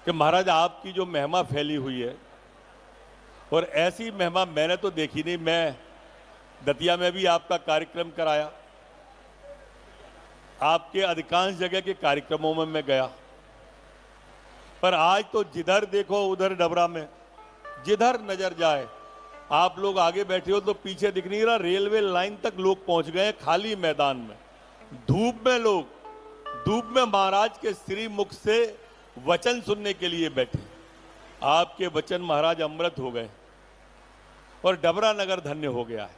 कि महाराज आपकी जो महिमा फैली हुई है, और ऐसी महिमा मैंने तो देखी नहीं। मैं दतिया में भी आपका कार्यक्रम कराया, आपके अधिकांश जगह के कार्यक्रमों में मैं गया, पर आज तो जिधर देखो उधर डबरा में, जिधर नजर जाए आप लोग आगे बैठे हो तो पीछे दिख नहीं रहा, रेलवे लाइन तक लोग पहुंच गए खाली मैदान में, धूप में लोग, धूप में महाराज के श्री मुख से वचन सुनने के लिए बैठे। आपके वचन महाराज अमृत हो गए और डबरा नगर धन्य हो गया है।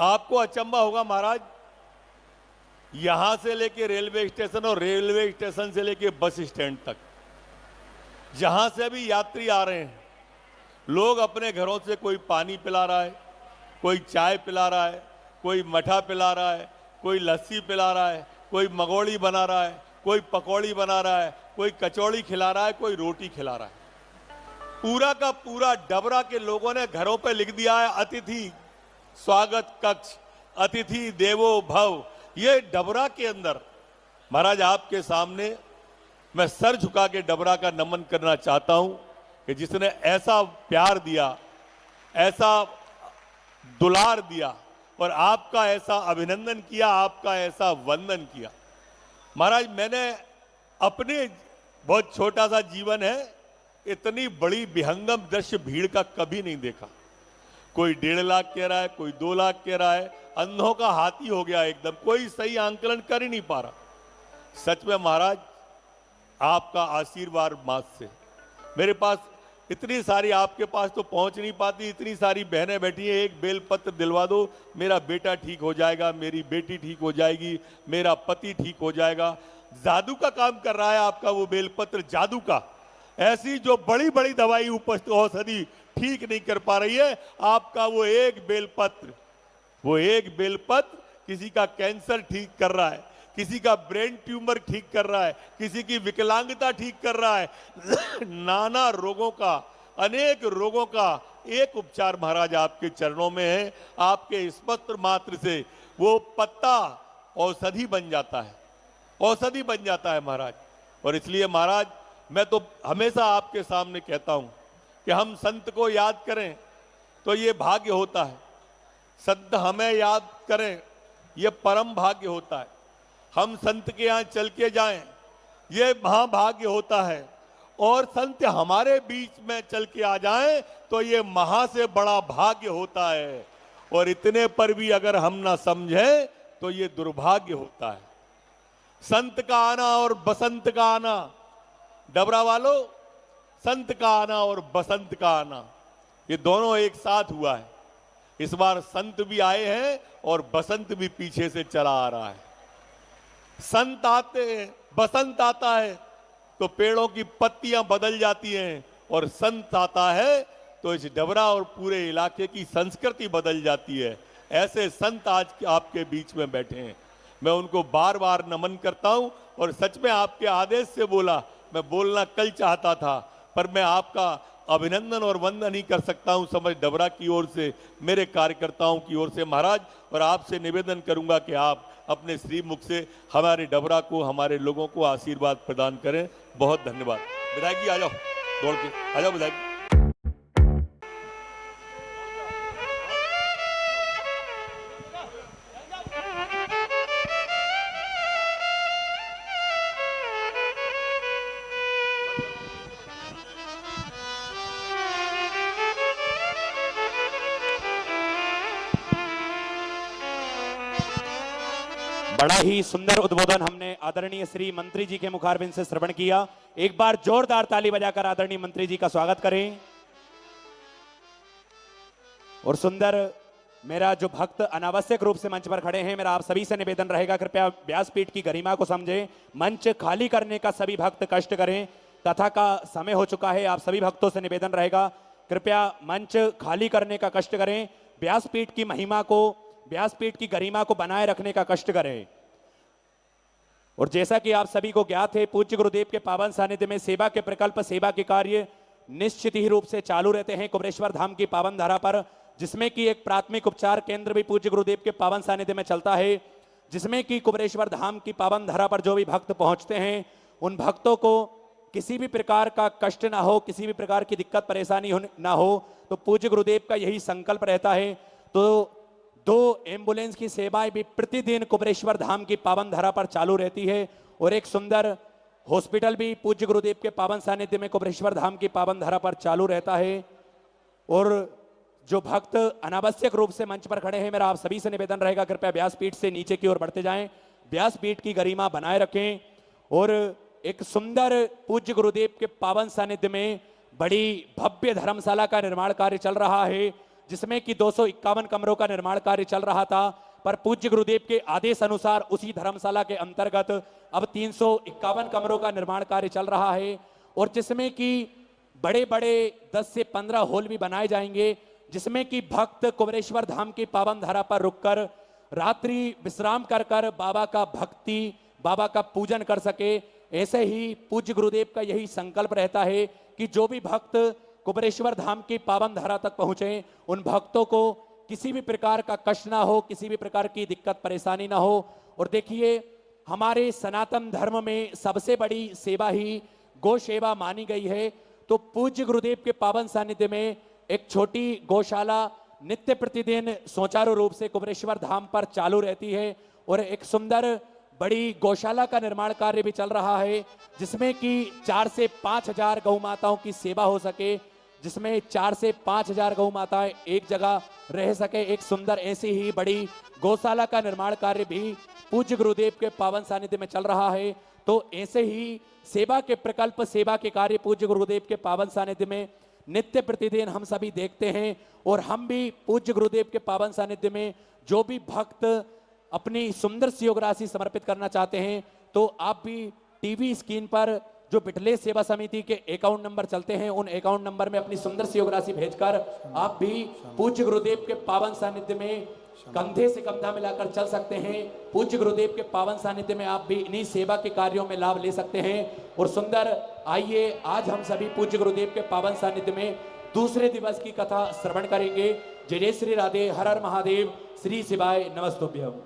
आपको अचंभा होगा महाराज, यहां से लेके रेलवे स्टेशन और रेलवे स्टेशन से लेके बस स्टैंड तक, जहां से भी यात्री आ रहे हैं, लोग अपने घरों से कोई पानी पिला रहा है, कोई चाय पिला रहा है, कोई मठा पिला रहा है, कोई लस्सी पिला रहा है, कोई मगोड़ी बना रहा है, कोई पकौड़ी बना रहा है, कोई कचौड़ी खिला रहा है, कोई रोटी खिला रहा है। पूरा का पूरा डबरा के लोगों ने घरों पे लिख दिया है अतिथि स्वागत कक्ष, अतिथि देवो भव। ये डबरा के अंदर महाराज आपके सामने मैं सर झुका के डबरा का नमन करना चाहता हूं कि जिसने ऐसा प्यार दिया, ऐसा दुलार दिया और आपका ऐसा अभिनंदन किया, आपका ऐसा वंदन किया। महाराज मैंने अपने बहुत छोटा सा जीवन है, इतनी बड़ी विहंगम दृश्य भीड़ का कभी नहीं देखा। कोई 1.5 लाख कह रहा है, कोई 2 लाख कह रहा है, अंधों का हाथी हो गया एकदम, कोई सही आंकलन कर ही नहीं पा रहा। सच में महाराज आपका आशीर्वाद मात से मेरे पास इतनी सारी, आपके पास तो पहुंच नहीं पाती, इतनी सारी बहनें बैठी हैं, एक बेलपत्र दिलवा दो, मेरा बेटा ठीक हो जाएगा, मेरी बेटी ठीक हो जाएगी, मेरा पति ठीक हो जाएगा। जादू का काम कर रहा है आपका वो बेलपत्र, जादू का। ऐसी जो बड़ी बड़ी दवाई औषधि ठीक नहीं कर पा रही है, आपका वो एक बेलपत्र, वो एक बेलपत्र किसी का कैंसर ठीक कर रहा है, किसी का ब्रेन ट्यूमर ठीक कर रहा है, किसी की विकलांगता ठीक कर रहा है। नाना रोगों का, अनेक रोगों का एक उपचार महाराज आपके चरणों में है। आपके इस पत्र मात्र से वो पत्ता औषधि बन जाता है, औषधि बन जाता है महाराज। और इसलिए महाराज मैं तो हमेशा आपके सामने कहता हूं कि हम संत को याद करें तो ये भाग्य होता है, संत हमें याद करें ये परम भाग्य होता है, हम संत के यहां चल के जाएं ये महाभाग्य होता है, और संत हमारे बीच में चल के आ जाएं तो ये महा से बड़ा भाग्य होता है। और इतने पर भी अगर हम ना समझें तो ये दुर्भाग्य होता है। संत का आना और बसंत का आना, डबरा वालों, संत का आना और बसंत का आना ये दोनों एक साथ हुआ है। इस बार संत भी आए हैं और बसंत भी पीछे से चला आ रहा है। संत आते हैं, बसंत आता है तो पेड़ों की पत्तियां बदल जाती हैं, और संत आता है तो इस डबरा और पूरे इलाके की संस्कृति बदल जाती है। ऐसे संत आज आपके बीच में बैठे हैं, मैं उनको बार बार नमन करता हूं। और सच में आपके आदेश से बोला, मैं बोलना कल चाहता था पर मैं आपका अभिनंदन और वंदन ही कर सकता हूं समझ डबरा की ओर से, मेरे कार्यकर्ताओं की ओर से महाराज। और आपसे निवेदन करूंगा कि आप अपने श्री मुख से हमारे डबरा को, हमारे लोगों को आशीर्वाद प्रदान करें। बहुत धन्यवाद। विधायक जी आ जाओ, दौड़ के आ जाओ विधायक जी। बड़ा ही सुंदर उद्बोधन हमने आदरणीय श्री मंत्री जी के मुखारबिंद से श्रवण किया। एक बार जोरदार ताली बजाकर आदरणीय मंत्री जी का स्वागत करें। और सुंदर मेरा जो भक्त अनावश्यक रूप से मंच पर खड़े हैं, मेरा आप सभी से निवेदन रहेगा कृपया व्यासपीठ की गरिमा को समझें। मंच खाली करने का सभी भक्त कष्ट करें, कथा का समय हो चुका है। आप सभी भक्तों से निवेदन रहेगा कृपया मंच खाली करने का कष्ट करें, व्यासपीठ की महिमा को, व्यासपीठ की गरिमा को बनाए रखने का कष्ट करें। और जैसा कि आप सभी को ज्ञात है, पूज्य गुरुदेव के पावन सानिध्य में सेवा के प्रकल्प, सेवा के कार्य निश्चित ही रूप से चालू रहते हैं कुबरेश्वर धाम की पावन धारा पर, जिसमें कि एक प्राथमिक उपचार केंद्र भी पूज्य गुरुदेव के पावन सानिध्य में चलता है, जिसमें कि कुबरेश्वर धाम की पावन धारा पर जो भी भक्त पहुंचते हैं उन भक्तों को किसी भी प्रकार का कष्ट ना हो, किसी भी प्रकार की दिक्कत परेशानी ना हो, तो पूज्य गुरुदेव का यही संकल्प रहता है। तो 2 एम्बुलेंस की सेवाएं भी प्रतिदिन कुबेरेश्वर धाम की पावन धरा पर चालू रहती है और एक सुंदर हॉस्पिटल भी पूज्य गुरुदेव के पावन सानिध्य में कुबेरेश्वर धाम की पावन धरा पर चालू रहता है। और जो भक्त अनावश्यक रूप से मंच पर खड़े हैं, मेरा आप सभी से निवेदन रहेगा, कृपया व्यासपीठ से नीचे की ओर बढ़ते जाएं, व्यासपीठ की गरिमा बनाए रखें। और एक सुंदर पूज्य गुरुदेव के पावन सानिध्य में बड़ी भव्य धर्मशाला का निर्माण कार्य चल रहा है, जिसमें कि 251 कमरों का निर्माण कार्य चल रहा था, पर पूज्य गुरुदेव के आदेश अनुसार उसी धर्मशाला के अंतर्गत अब 351 कमरों का निर्माण कार्य चल रहा है और जिसमें कि बड़े बड़े 10 से 15 हॉल भी बनाए जाएंगे, जिसमें कि भक्त कुबेरेश्वर धाम की पावन धारा पर रुककर रात्रि विश्राम कर कर बाबा का भक्ति, बाबा का पूजन कर सके। ऐसे ही पूज्य गुरुदेव का यही संकल्प रहता है कि जो भी भक्त कुबेरेश्वर धाम की पावन धारा तक पहुंचे, उन भक्तों को किसी भी प्रकार का कष्ट ना हो, किसी भी प्रकार की दिक्कत परेशानी ना हो। और देखिए, हमारे सनातन धर्म में सबसे बड़ी सेवा ही गौ सेवा मानी गई है। तो पूज्य गुरुदेव के पावन सानिध्य में एक छोटी गौशाला नित्य प्रतिदिन सुचारू रूप से कुबेरेश्वर धाम पर चालू रहती है और एक सुंदर बड़ी गौशाला का निर्माण कार्य भी चल रहा है, जिसमें कि 4 से 5 हजार गौ माताओं की सेवा हो सके, जिसमें 4 से 5 हजार गौ माताएं एक जगह रह सके। एक सुंदर ऐसी ही बड़ी गौशाला का निर्माण कार्य भी पूज्य गुरुदेव के पावन सानिध्य में चल रहा है। तो ऐसे ही सेवा के प्रकल्प, सेवा के कार्य पूज्य गुरुदेव के पावन सानिध्य में नित्य प्रतिदिन हम सभी देखते हैं। और हम भी पूज्य गुरुदेव के पावन सानिध्य में जो भी भक्त अपनी सुंदर सी योग राशि समर्पित करना चाहते हैं, तो आप भी टीवी स्क्रीन पर जो बिटले सेवा समिति के अकाउंट नंबर चलते हैं, उन अकाउंट नंबर में अपनी सुंदर सी योग राशि भेजकर आप भी पूज्य गुरुदेव के पावन सानिध्य में कंधे से कंधा मिलाकर चल सकते हैं। पूज्य गुरुदेव के पावन सानिध्य में आप भी इन्हीं सेवा के कार्यों में लाभ ले सकते हैं। और सुंदर, आइए आज हम सभी पूज्य गुरुदेव के पावन सानिध्य में दूसरे दिवस की कथा श्रवण करेंगे। जय जय श्री राधे, हर हर महादेव, श्री शिवाय नमस्तुभ्यम।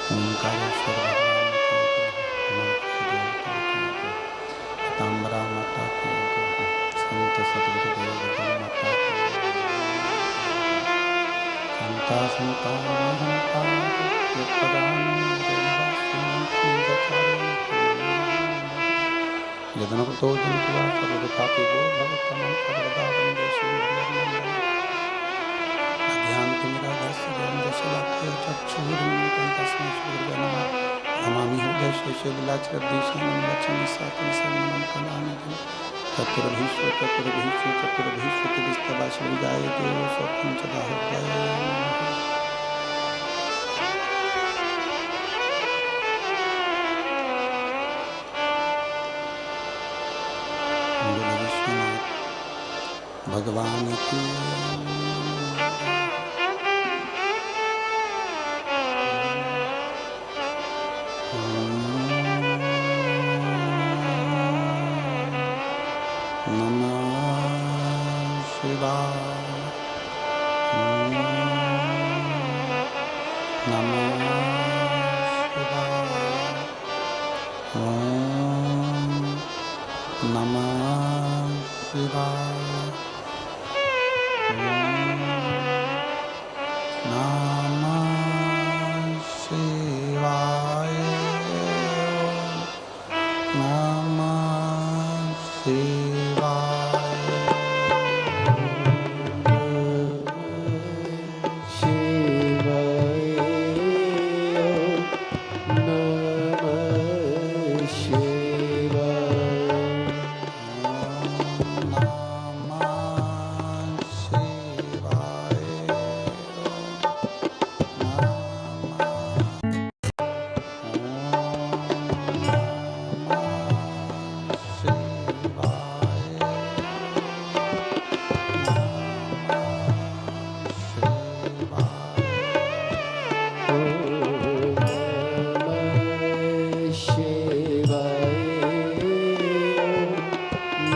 ओंकार कालेश्वर भगवान की संत सदगुरुदेव माता की संता संता महंता यदनकृतो जन्तुवा सर्वपापिभ्यो भवत्तमं सर्वदा वन्दे श्रीहरिर्नन्दनम् अज्ञानतिमिरान्धस्य ज्ञानदशलाभ्य चक्षुरुन्मिलितं तस्मै श्रीगुरवे नमः नमामि हृदयशेषविलासरद्देशानं वचनं साकं सर्वं कलानिधिं चतुर्भिश्व चतुर्भिश्व चतुर्भिश्व तिस्तवासुजायते स्वप्नं सदा हृदये विश्वनाथ भगवान की नमः शिवाय नमः शिवाय नमः शिवाय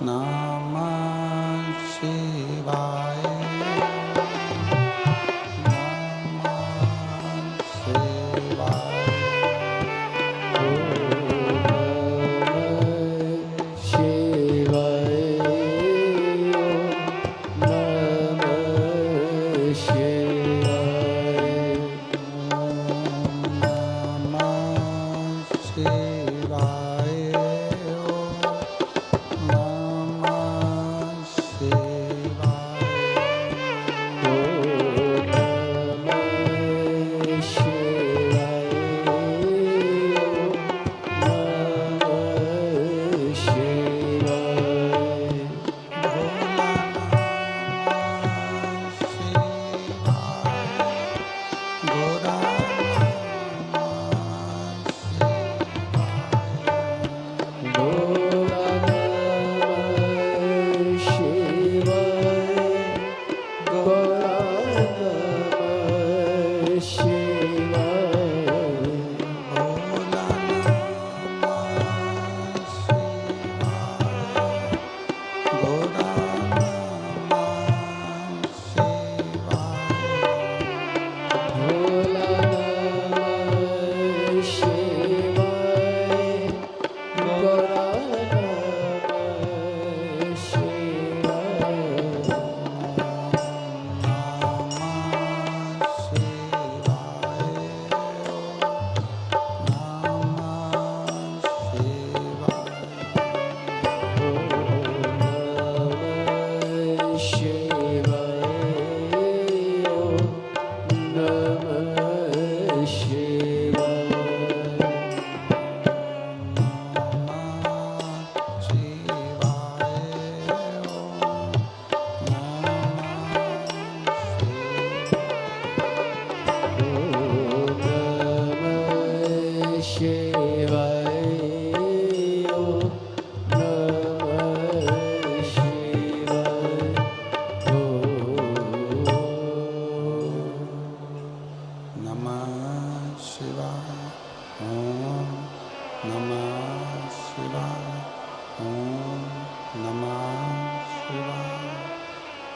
नमः शिवाय नमः शिवाय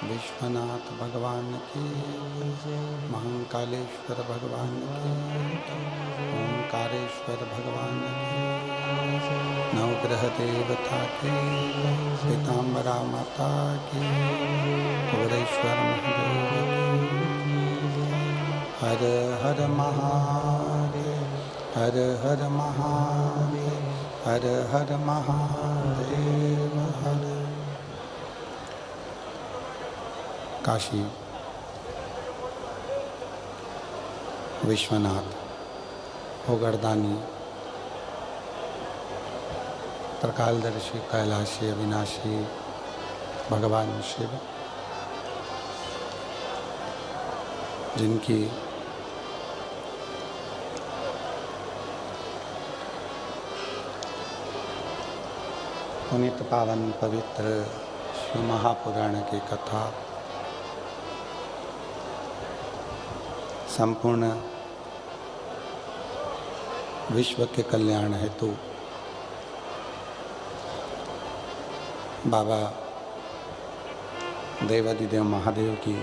विश्वनाथ भगवान की, महाकालेश्वर भगवान की, ओंकारेश्वर भगवान की, नवग्रह देवता की, पीताम्बरा माता की, कोरेश्वर महादेव की। हर हर महादेव, हर हर महादेव, हर हर महादेव, हर। काशी विश्वनाथ होगरदानी त्रिकालदर्शी कैलाशी अविनाशी भगवान शिव, जिनकी पुनीत पावन पवित्र शिव महापुराण की कथा संपूर्ण विश्व के कल्याण हेतु बाबा देवादिदेव महादेव की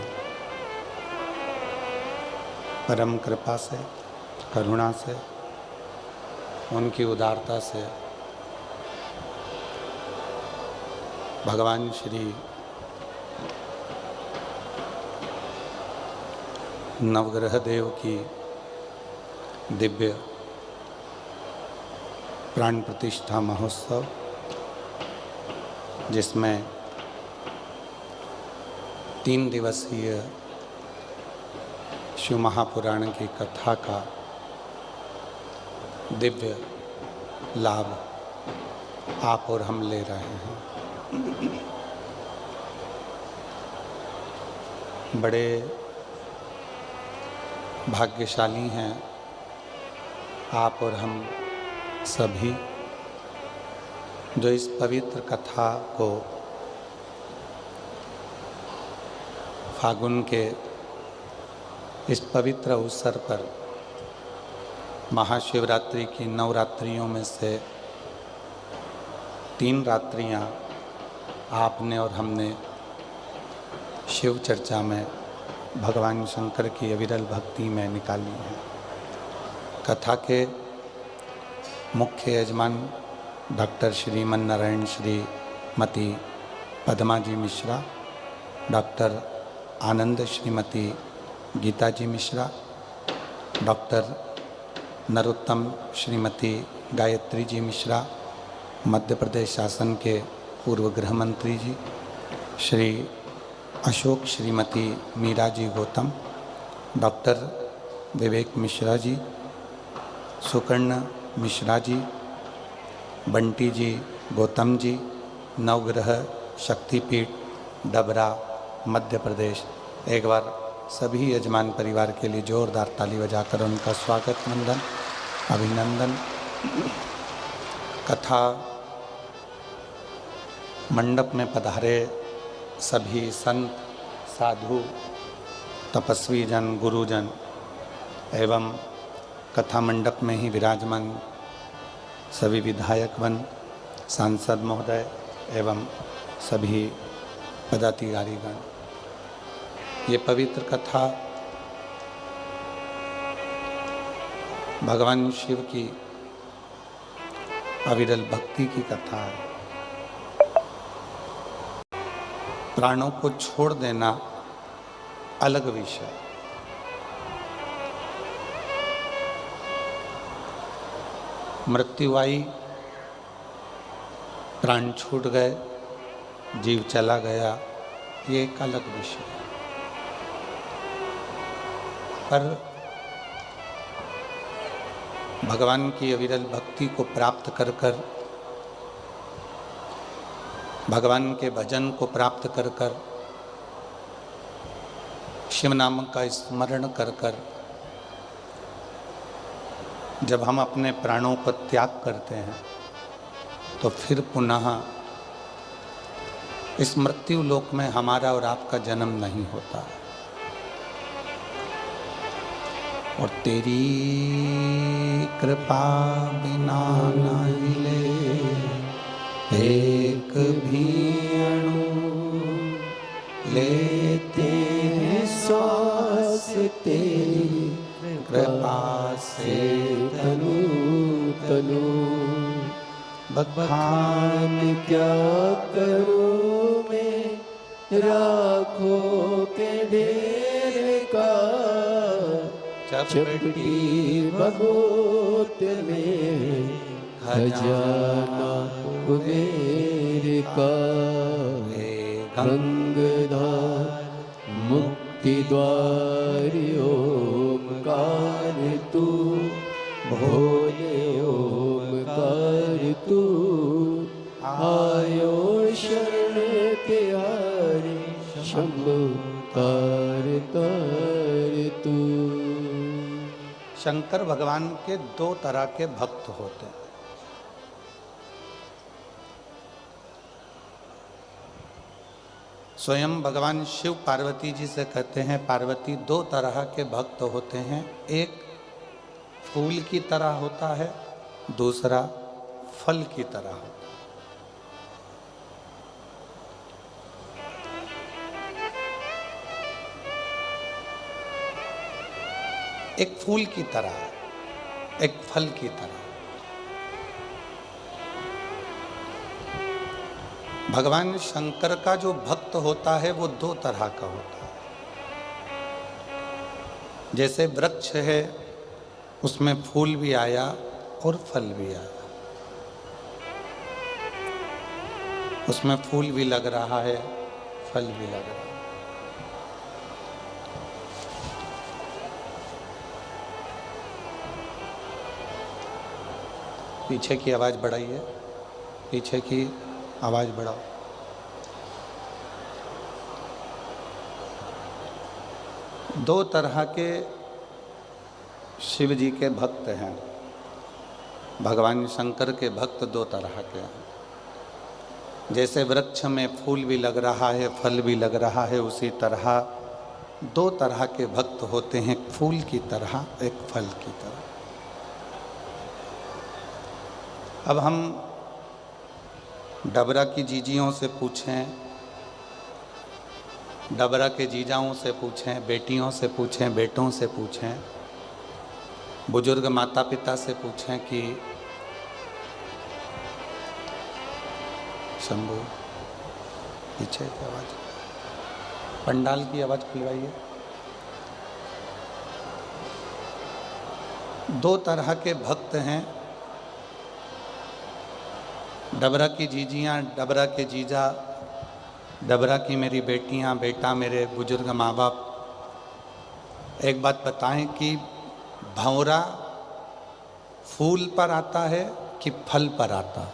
परम कृपा से, करुणा से, उनकी उदारता से भगवान श्री नवग्रह देव की दिव्य प्राण प्रतिष्ठा महोत्सव, जिसमें 3 दिवसीय शिव महापुराण की कथा का दिव्य लाभ आप और हम ले रहे हैं। बड़े भाग्यशाली हैं आप और हम सभी, जो इस पवित्र कथा को फागुन के इस पवित्र अवसर पर महाशिवरात्रि की 9 रात्रियों में से 3 रात्रियां आपने और हमने शिव चर्चा में भगवान शंकर की अविरल भक्ति में निकाली है। कथा के मुख्य यजमान डॉक्टर श्रीमन नारायण श्रीमती पद्मा जी मिश्रा, डॉक्टर आनंद श्रीमती गीता जी मिश्रा, डॉक्टर नरोत्तम श्रीमती गायत्री जी मिश्रा, मध्य प्रदेश शासन के पूर्व गृह मंत्री जी, श्री अशोक श्रीमती मीरा जी गौतम, डॉक्टर विवेक मिश्रा जी, सुकर्ण मिश्रा जी, बंटी जी गौतम जी, नवग्रह शक्तिपीठ डबरा मध्य प्रदेश। एक बार सभी यजमान परिवार के लिए जोरदार ताली बजाकर उनका स्वागत वंदन अभिनंदन। कथा मंडप में पधारे सभी संत साधु तपस्वी जन गुरुजन एवं कथा मंडप में ही विराजमान सभी विधायकगण, सांसद महोदय एवं सभी पदाधिकारीगण, ये पवित्र कथा भगवान शिव की अविरल भक्ति की कथा है। प्राणों को छोड़ देना अलग विषय, मृत्यु आई, प्राण छूट गए, जीव चला गया, ये एक अलग विषय है। पर भगवान की अविरल भक्ति को प्राप्त कर कर, भगवान के भजन को प्राप्त कर कर, शिव नाम का स्मरण कर कर जब हम अपने प्राणों को त्याग करते हैं तो फिर पुनः इस मृत्यु लोक में हमारा और आपका जन्म नहीं होता। और तेरी कृपा बिना न हिले एक भी अणु, लेते हैं श्वास तेरी कृपा से तनु तनु बखान क्या करूं मैं राखों के ढेर का चपटी बगोत में खजाना कुबेर का गंगधार मुक्ति द्वार ओमकार तू भोले ओमकार तू आयो शरण के हारे शंभु तार तार तू। शंकर भगवान के दो तरह के भक्त होते हैं। स्वयं भगवान शिव पार्वती जी से कहते हैं, पार्वती दो तरह के भक्त होते हैं, एक फूल की तरह होता है, दूसरा फल की तरह होता है। एक फूल की तरह, एक फल की तरह। भगवान शंकर का जो भक्त होता है वो दो तरह का होता है। जैसे वृक्ष है, उसमें फूल भी आया और फल भी आया, उसमें फूल भी लग रहा है, फल भी लग रहा है। पीछे की आवाज बढ़ाइए, पीछे की आवाज बढ़ाओ। दो तरह के शिव जी के भक्त हैं। भगवान शंकर के भक्त दो तरह के हैं। जैसे वृक्ष में फूल भी लग रहा है, फल भी लग रहा है, उसी तरह दो तरह के भक्त होते हैं, एक फूल की तरह, एक फल की तरह। अब हम डबरा की जीजियों से पूछें, डबरा के जीजाओं से पूछें, बेटियों से पूछें, बेटों से पूछें, बुजुर्ग माता पिता से पूछें कि शंभू पीछे की आवाज़, पंडाल की आवाज़ खुलवाइए। दो तरह के भक्त हैं, डबरा की जीजियाँ, डबरा के जीजा, डबरा की मेरी बेटियाँ, बेटा, मेरे बुजुर्ग माँ बाप। एक बात बताएं कि भंवरा फूल पर आता है कि फल पर आता है?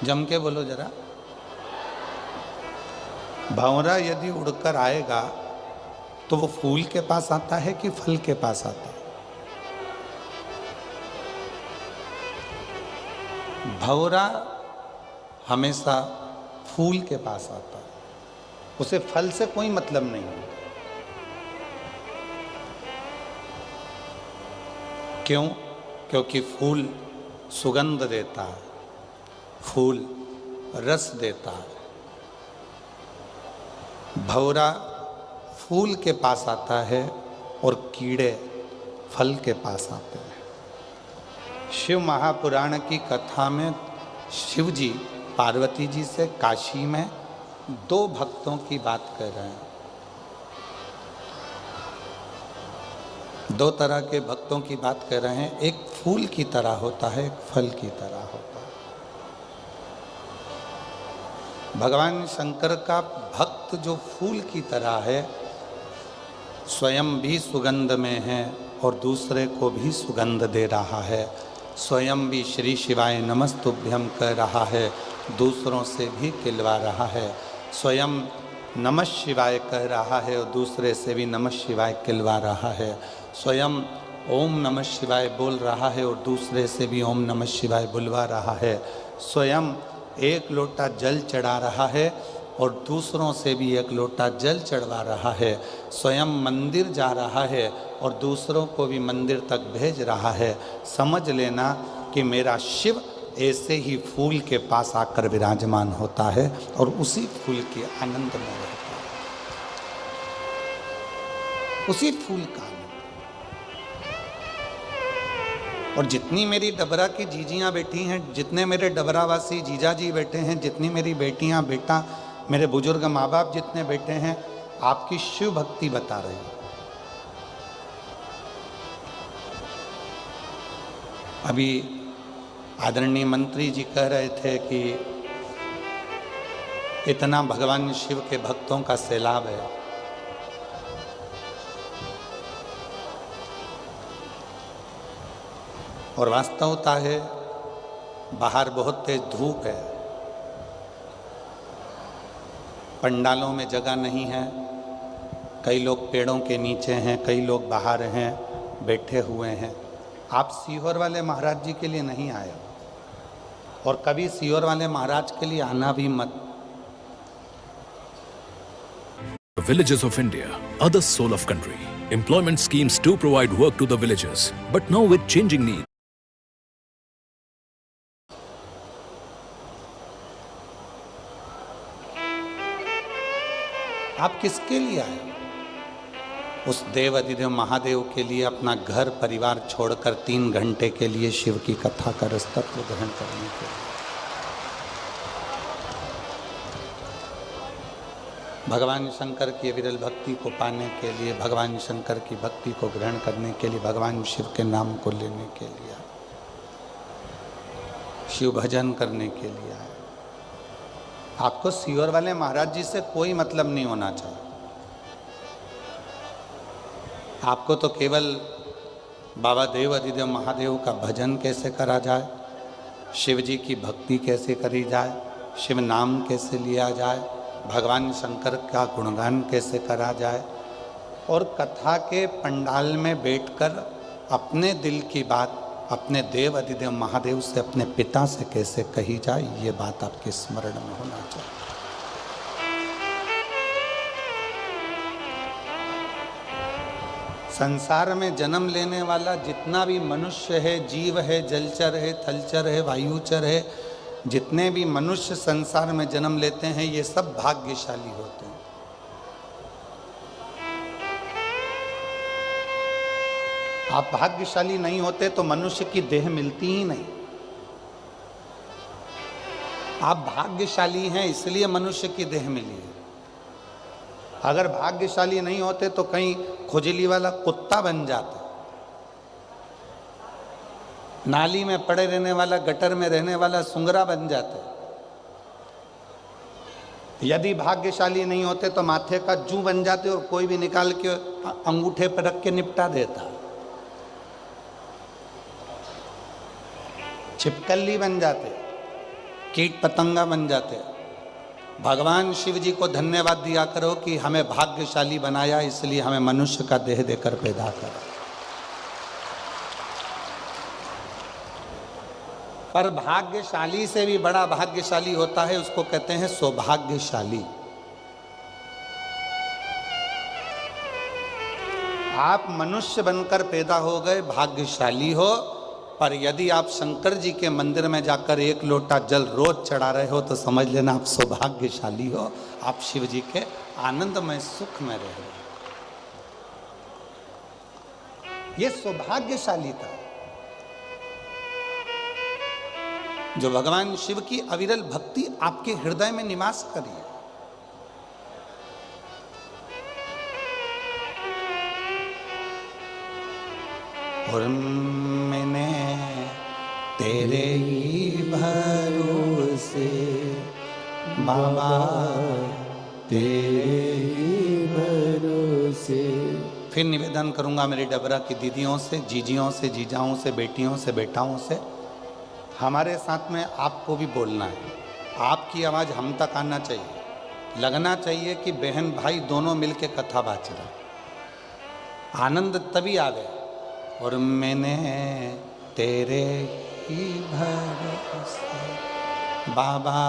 जम के बोलो जरा। भंवरा यदि उड़कर आएगा तो वो फूल के पास आता है कि फल के पास आता है? भंवरा हमेशा फूल के पास आता है, उसे फल से कोई मतलब नहीं है। क्यों? क्योंकि फूल सुगंध देता है, फूल रस देता है। भंवरा फूल के पास आता है और कीड़े फल के पास आते हैं। शिव महापुराण की कथा में शिव जी पार्वती जी से काशी में दो भक्तों की बात कर रहे हैं। दो तरह के भक्तों की बात कर रहे हैं, एक फूल की तरह होता है, एक फल की तरह होता है। भगवान शंकर का भक्त जो फूल की तरह है, स्वयं भी सुगंध में है और दूसरे को भी सुगंध दे रहा है, स्वयं भी श्री शिवाय नमस्तुभ्यम कह रहा है, दूसरों से भी खिलवा रहा है, स्वयं नमः शिवाय कह रहा है और दूसरे से भी नमः शिवाय खिलवा रहा है, स्वयं ओम नमः शिवाय बोल रहा है और दूसरे से भी ओम नमः शिवाय बुलवा रहा है, स्वयं एक लोटा जल चढ़ा रहा है और दूसरों से भी एक लोटा जल चढ़वा रहा है, स्वयं मंदिर जा रहा है और दूसरों को भी मंदिर तक भेज रहा है। समझ लेना कि मेरा शिव ऐसे ही फूल के पास आकर विराजमान होता है और उसी फूल के आनंद में रहता है, उसी फूल का आनंद। और जितनी मेरी डबरा की जीजियां बैठी हैं, जितने मेरे डबरावासी जीजा जी बैठे हैं, जितनी मेरी बेटियां बेटा, मेरे बुजुर्ग माँ बाप जितने बैठे हैं, आपकी शिव भक्ति बता रही है। अभी आदरणीय मंत्री जी कह रहे थे कि इतना भगवान शिव के भक्तों का सैलाब है। और वास्तवता है, बाहर बहुत तेज धूप है, पंडालों में जगह नहीं है, कई लोग पेड़ों के नीचे हैं, कई लोग बाहर हैं, बैठे हुए हैं। आप सीहोर वाले महाराज जी के लिए नहीं आए हो, और कभी सीहोर वाले महाराज के लिए आना भी मत। The villages of India are the soul of country. Employment schemes do provide work to the villagers, but now with changing needs. आप किसके लिए आए? उस देव अधिदेव महादेव के लिए अपना घर परिवार छोड़कर 3 घंटे के लिए शिव की कथा का रसतत्व ग्रहण करने के लिए। भगवान शंकर की अविरल भक्ति को पाने के लिए, भगवान शंकर की भक्ति को ग्रहण करने के लिए, भगवान शिव के नाम को लेने के लिए, शिव भजन करने के लिए आए। आपको सीहोर वाले महाराज जी से कोई मतलब नहीं होना चाहिए। आपको तो केवल बाबा देव अधिदेव महादेव का भजन कैसे करा जाए, शिव जी की भक्ति कैसे करी जाए, शिव नाम कैसे लिया जाए, भगवान शंकर का गुणगान कैसे करा जाए, और कथा के पंडाल में बैठकर अपने दिल की बात अपने देव अधिदेव महादेव से, अपने पिता से कैसे कही जाए, ये बात आपके स्मरण में होना चाहिए। संसार में जन्म लेने वाला जितना भी मनुष्य है, जीव है, जलचर है, थलचर है, वायुचर है, जितने भी मनुष्य संसार में जन्म लेते हैं, ये सब भाग्यशाली होते हैं। आप भाग्यशाली नहीं होते तो मनुष्य की देह मिलती ही नहीं। आप भाग्यशाली हैं इसलिए मनुष्य की देह मिली है। अगर भाग्यशाली नहीं होते तो कहीं खुजली वाला कुत्ता बन जाता, नाली में पड़े रहने वाला, गटर में रहने वाला सुंगरा बन जाता। यदि भाग्यशाली नहीं होते तो माथे का जू बन जाते और कोई भी निकाल के अंगूठे पर रख के निपटा देता, छिपकली बन जाते, कीट पतंगा बन जाते। भगवान शिव जी को धन्यवाद दिया करो कि हमें भाग्यशाली बनाया, इसलिए हमें मनुष्य का देह देकर पैदा करा। पर भाग्यशाली से भी बड़ा भाग्यशाली होता है, उसको कहते हैं सौभाग्यशाली। आप मनुष्य बनकर पैदा हो गए, भाग्यशाली हो। पर यदि आप शंकर जी के मंदिर में जाकर 1 लोटा जल रोज चढ़ा रहे हो तो समझ लेना आप सौभाग्यशाली हो, आप शिव जी के आनंदमय सुख में रह रहे हो। ये सौभाग्यशालीता जो भगवान शिव की अविरल भक्ति आपके हृदय में निवास करी। और मैंने तेरे ही भरोसे बाबा, तेरे ही भरोसे। फिर निवेदन करूंगा मेरी डबरा की दीदियों से, जीजियों से, जीजाओं से, बेटियों से, बेटाओं से, हमारे साथ में आपको भी बोलना है। आपकी आवाज़ हम तक आना चाहिए, लगना चाहिए कि बहन भाई दोनों मिलके कथा बाच रहे, आनंद तभी आ गया। और मैंने तेरे ही भरोसे बाबा,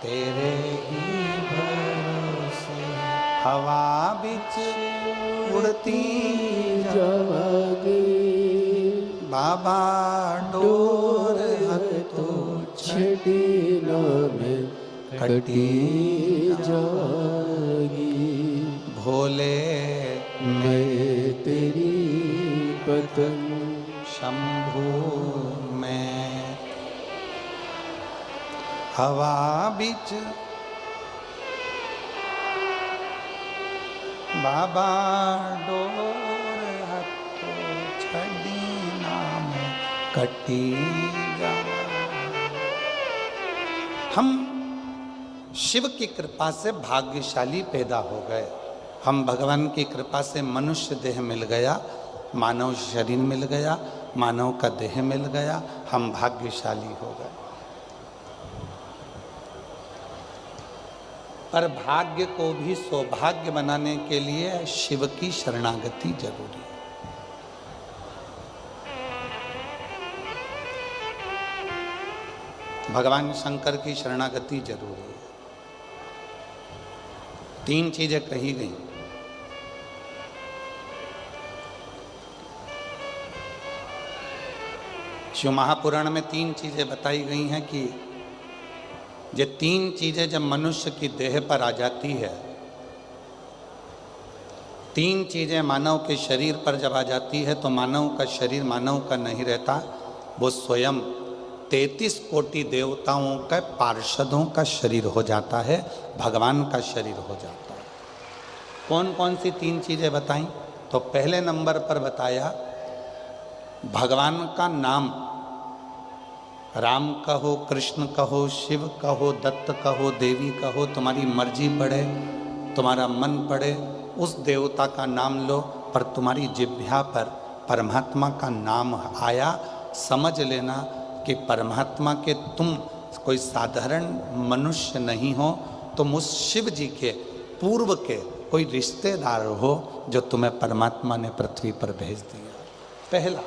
तेरे ही भरोसे हवा बिच उड़ती जागे बाबा डोर तो छड़ी में कटी जागी। भोले मैं तेरी पतंग शंभू में हवा बीच बाबा डोर हतो छड़ी नाम कटी जा। हम शिव की कृपा से भाग्यशाली पैदा हो गए। हम भगवान की कृपा से मनुष्य देह मिल गया, मानव शरीर मिल गया, मानव का देह मिल गया, हम भाग्यशाली हो गए। पर भाग्य को भी सौभाग्य बनाने के लिए शिव की शरणागति जरूरी है। भगवान शंकर की शरणागति जरूरी है। 3 चीजें कही गई। शिव महापुराण में 3 चीजें बताई गई हैं कि ये 3 चीजें जब मनुष्य की देह पर आ जाती है, 3 चीजें मानव के शरीर पर जब आ जाती है तो मानव का शरीर मानव का नहीं रहता, वो स्वयं 33 कोटि देवताओं का पार्षदों का शरीर हो जाता है, भगवान का शरीर हो जाता है। कौन कौन सी 3 चीजें बताई? तो पहले नंबर पर बताया भगवान का नाम। राम कहो, कृष्ण कहो, शिव कहो, दत्त कहो, देवी कहो, तुम्हारी मर्जी पड़े, तुम्हारा मन पड़े, उस देवता का नाम लो, पर तुम्हारी जिह्वा पर परमात्मा का नाम आया, समझ लेना कि परमात्मा के तुम कोई साधारण मनुष्य नहीं हो, तुम उस शिव जी के पूर्व के कोई रिश्तेदार हो जो तुम्हें परमात्मा ने पृथ्वी पर भेज दिया।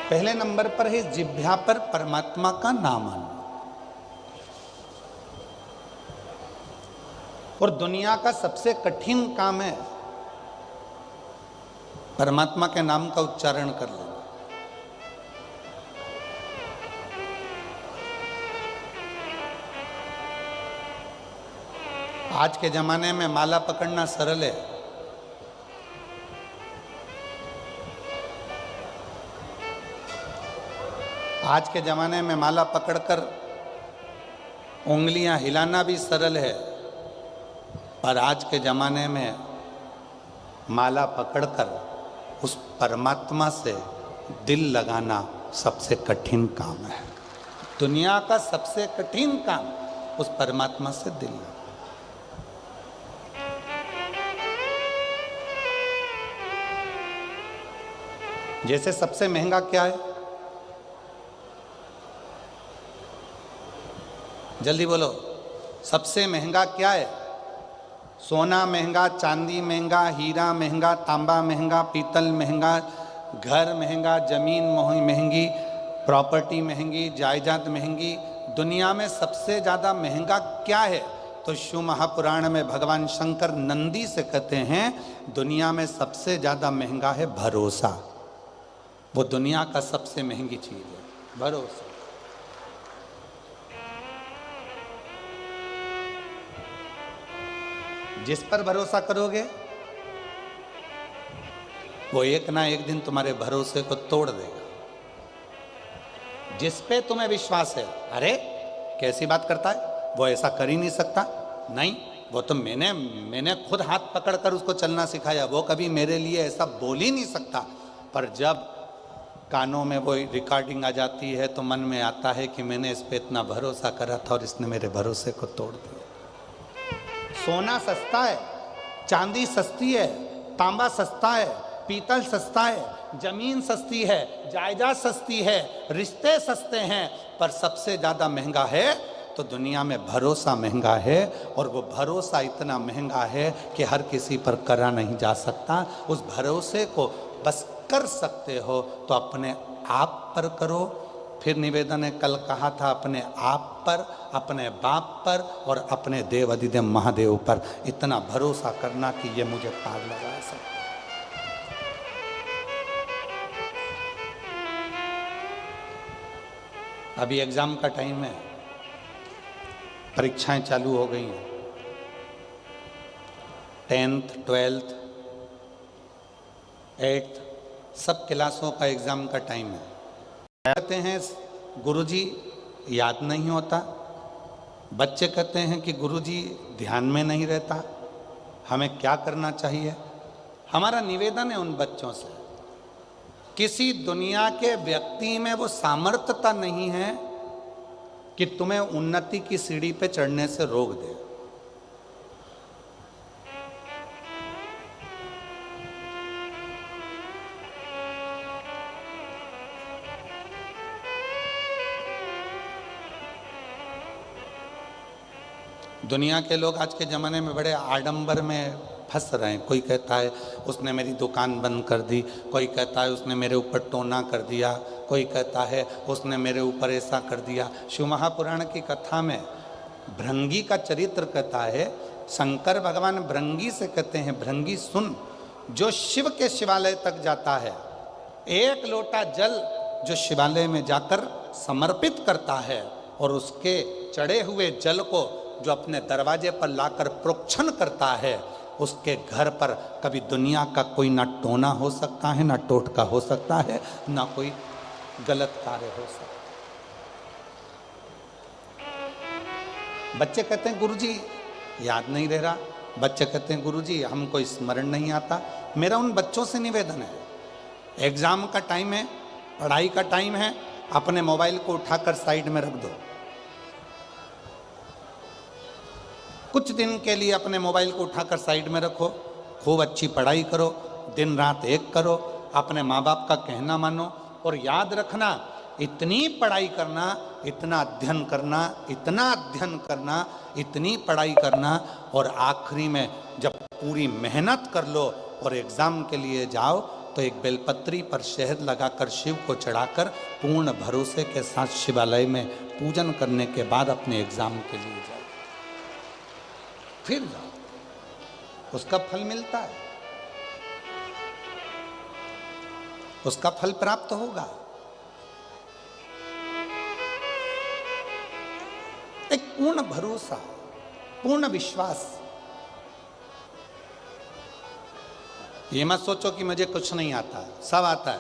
पहले नंबर पर है जिह्वा पर परमात्मा का नाम आना। और दुनिया का सबसे कठिन काम है परमात्मा के नाम का उच्चारण कर लेना। आज के जमाने में माला पकड़ना सरल है, आज के ज़माने में माला पकड़कर उंगलियां हिलाना भी सरल है, पर आज के ज़माने में माला पकड़कर उस परमात्मा से दिल लगाना सबसे कठिन काम है। दुनिया का सबसे कठिन काम उस परमात्मा से दिल लगाना। जैसे सबसे महंगा क्या है? जल्दी बोलो, सबसे महंगा क्या है? सोना महंगा, चांदी महंगा, हीरा महंगा, तांबा महंगा, पीतल महंगा, घर महंगा, जमीन महंगी, प्रॉपर्टी महंगी, जायदाद महंगी। दुनिया में सबसे ज़्यादा महंगा क्या है? तो शिव महापुराण में भगवान शंकर नंदी से कहते हैं दुनिया में सबसे ज़्यादा महंगा है भरोसा। वो दुनिया का सबसे महंगी चीज़ है, भरोसा। जिस पर भरोसा करोगे वो एक ना एक दिन तुम्हारे भरोसे को तोड़ देगा। जिस पे तुम्हें विश्वास है, अरे कैसी बात करता है, वो ऐसा कर ही नहीं सकता, नहीं वो तो मैंने खुद हाथ पकड़कर उसको चलना सिखाया, वो कभी मेरे लिए ऐसा बोल ही नहीं सकता। पर जब कानों में वो रिकॉर्डिंग आ जाती है तो मन में आता है कि मैंने इस पे इतना भरोसा करा था और इसने मेरे भरोसे को तोड़ दिया। सोना सस्ता है, चांदी सस्ती है, तांबा सस्ता है, पीतल सस्ता है, जमीन सस्ती है, जायदाद सस्ती है, रिश्ते सस्ते हैं, पर सबसे ज़्यादा महंगा है तो दुनिया में भरोसा महंगा है। और वो भरोसा इतना महंगा है कि हर किसी पर करा नहीं जा सकता। उस भरोसे को बस कर सकते हो तो अपने आप पर करो। फिर निवेदन ने कल कहा था अपने आप पर, अपने बाप पर और अपने देव अधिदेव महादेव पर इतना भरोसा करना कि ये मुझे पार लगा सकता। अभी एग्जाम का टाइम है, परीक्षाएं चालू हो गई हैं, 10th 12th 8th सब क्लासों का एग्जाम का टाइम है। कहते हैं गुरुजी याद नहीं होता, बच्चे कहते हैं कि गुरुजी ध्यान में नहीं रहता, हमें क्या करना चाहिए? हमारा निवेदन है उन बच्चों से, किसी दुनिया के व्यक्ति में वो सामर्थ्यता नहीं है कि तुम्हें उन्नति की सीढ़ी पे चढ़ने से रोक दे। दुनिया के लोग आज के ज़माने में बड़े आडंबर में फंस रहे हैं। कोई कहता है उसने मेरी दुकान बंद कर दी, कोई कहता है उसने मेरे ऊपर टोना कर दिया, कोई कहता है उसने मेरे ऊपर ऐसा कर दिया। शिव महापुराण की कथा में भृंगी का चरित्र कहता है, शंकर भगवान भृंगी से कहते हैं, भृंगी सुन, जो शिव के शिवालय तक जाता है, एक लोटा जल जो शिवालय में जाकर समर्पित करता है और उसके चढ़े हुए जल को जो अपने दरवाजे पर लाकर प्रोक्षण करता है, उसके घर पर कभी दुनिया का कोई ना टोना हो सकता है, ना टोटका हो सकता है, ना कोई गलत कार्य हो सकता है। बच्चे कहते हैं गुरुजी याद नहीं रह रहा, बच्चे कहते हैं गुरुजी हमको स्मरण नहीं आता। मेरा उन बच्चों से निवेदन है, एग्जाम का टाइम है, पढ़ाई का टाइम है, अपने मोबाइल को उठाकर साइड में रख दो। कुछ दिन के लिए अपने मोबाइल को उठाकर साइड में रखो, खूब अच्छी पढ़ाई करो, दिन रात एक करो, अपने माँ बाप का कहना मानो और याद रखना, इतनी पढ़ाई करना, इतना अध्ययन करना, इतना अध्ययन करना, इतनी पढ़ाई करना और आखिरी में जब पूरी मेहनत कर लो और एग्ज़ाम के लिए जाओ तो एक बेलपत्री पर शहद लगाकर शिव को चढ़ाकर पूर्ण भरोसे के साथ शिवालय में पूजन करने के बाद अपने एग्ज़ाम के लिए जाओ, फिर जाओ, उसका फल मिलता है, उसका फल प्राप्त होगा। एक पूर्ण भरोसा, पूर्ण विश्वास। ये मत सोचो कि मुझे कुछ नहीं आता है, सब आता है,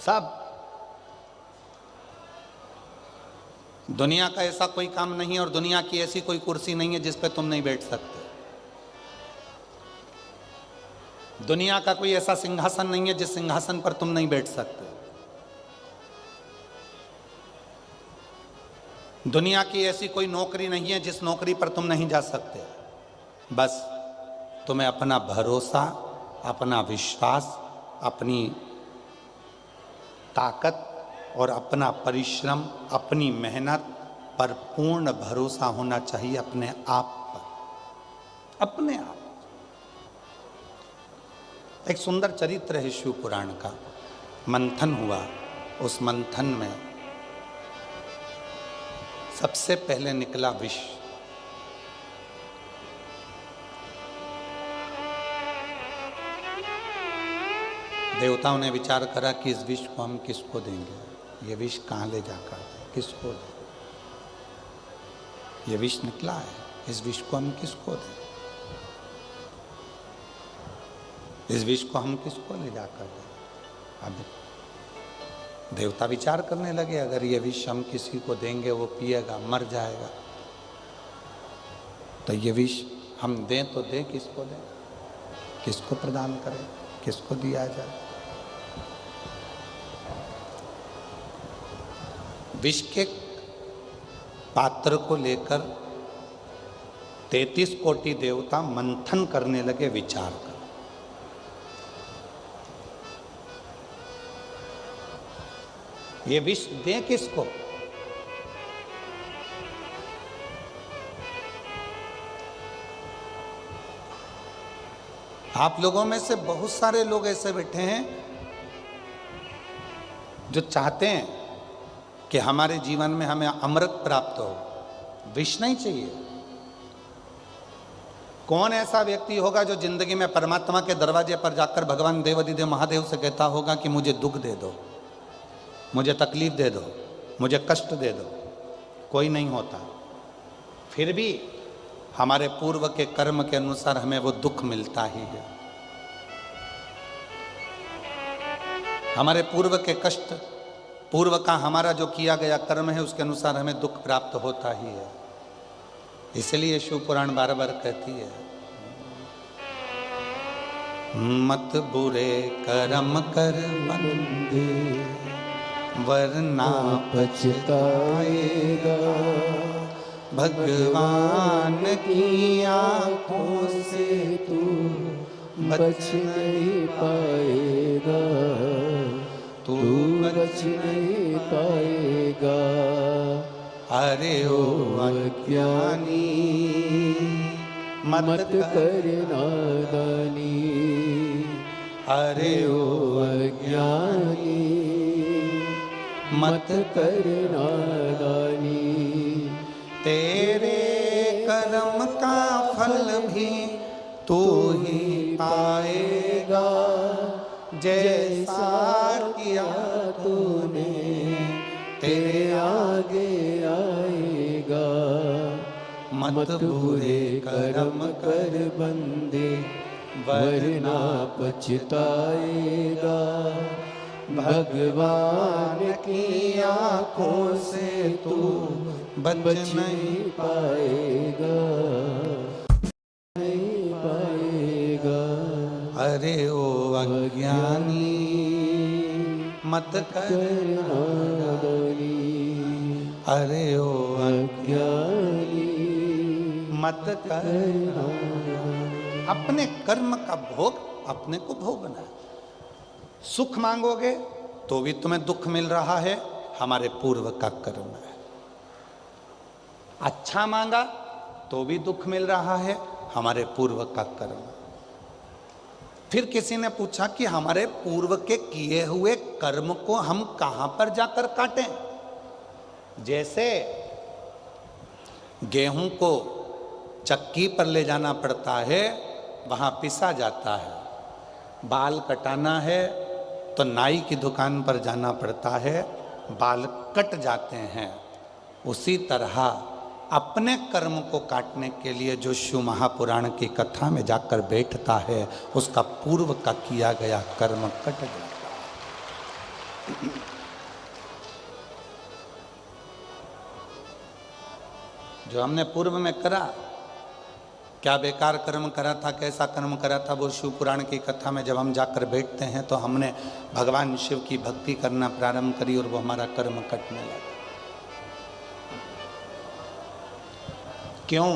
सब। दुनिया का ऐसा कोई काम नहीं है और दुनिया की ऐसी कोई कुर्सी नहीं है जिस पे तुम नहीं बैठ सकते। दुनिया का कोई ऐसा सिंहासन नहीं है जिस सिंहासन पर तुम नहीं बैठ सकते। दुनिया की ऐसी कोई नौकरी नहीं है जिस नौकरी पर तुम नहीं जा सकते। बस तुम्हें अपना भरोसा, अपना विश्वास, अपनी ताकत और अपना परिश्रम, अपनी मेहनत पर पूर्ण भरोसा होना चाहिए, अपने आप पर, अपने आप। एक सुंदर चरित्र है शिव पुराण का। मंथन हुआ, उस मंथन में सबसे पहले निकला विष। देवताओं ने विचार करा कि इस विष को हम किसको देंगे, ये विष कहाँ ले जाकर किसको दें? ये विष निकला है, इस विष को हम किसको दें? इस विष को हम किसको ले जाकर दें? अब देवता विचार करने लगे, अगर ये विष हम किसी को देंगे वो पिएगा, मर जाएगा, तो ये विष हम दें तो दें किसको दें, किसको प्रदान करें, किसको दिया जाए? विष के पात्र को लेकर 33 कोटि देवता मंथन करने लगे, विचार कर। ये विष दें किसको? आप लोगों में से बहुत सारे लोग ऐसे बैठे हैं जो चाहते हैं कि हमारे जीवन में हमें अमृत प्राप्त हो, विष नहीं चाहिए। कौन ऐसा व्यक्ति होगा जो जिंदगी में परमात्मा के दरवाजे पर जाकर भगवान देवाधिदेव महादेव से कहता होगा कि मुझे दुख दे दो? मुझे तकलीफ दे दो, मुझे कष्ट दे दो, कोई नहीं होता। फिर भी हमारे पूर्व के कर्म के अनुसार हमें वो दुख मिलता ही है। हमारे पूर्व के कष्ट, पूर्व का हमारा जो किया गया कर्म है उसके अनुसार हमें दुख प्राप्त होता ही है। इसलिए शिव पुराण बार बार कहती है, मत बुरे कर्म कर बंदे वरना पछताएगा, भगवान की आंखों से तू बच नहीं पाएगा, तू बच नहीं पाएगा। अरे ओ अज्ञानी मत कर नादानी, अरे ओ अज्ञानी मत कर नादानी। तेरे कर्म का फल भी तू ही पाएगा, जैसा किया तूने तेरे आगे आएगा। मत बुरे कर्म कर बंदे वरना पछताएगा, भगवान की आंखों से तू बच नहीं पाएगा, नहीं पाएगा। अरे ओ अज्ञानी मत कर नादानी, अरे ओ अज्ञानी मत कर। अपने कर्म का भोग अपने को भोगना है। सुख मांगोगे तो भी तुम्हें दुख मिल रहा है, हमारे पूर्व का कर्म है। अच्छा मांगा तो भी दुख मिल रहा है, हमारे पूर्व का कर्म। फिर किसी ने पूछा कि हमारे पूर्व के किए हुए कर्म को हम कहां पर जाकर काटें? जैसे गेहूं को चक्की पर ले जाना पड़ता है, वहां पिसा जाता है। बाल कटाना है तो नाई की दुकान पर जाना पड़ता है, बाल कट जाते हैं। उसी तरह अपने कर्म को काटने के लिए जो शिव महापुराण की कथा में जाकर बैठता है, उसका पूर्व का किया गया कर्म कट जाता है। जो हमने पूर्व में करा, क्या बेकार कर्म करा था, कैसा कर्म करा था, वो शिव पुराण की कथा में जब हम जाकर बैठते हैं तो हमने भगवान शिव की भक्ति करना प्रारंभ करी और वो हमारा कर्म कटने लगा। क्यों?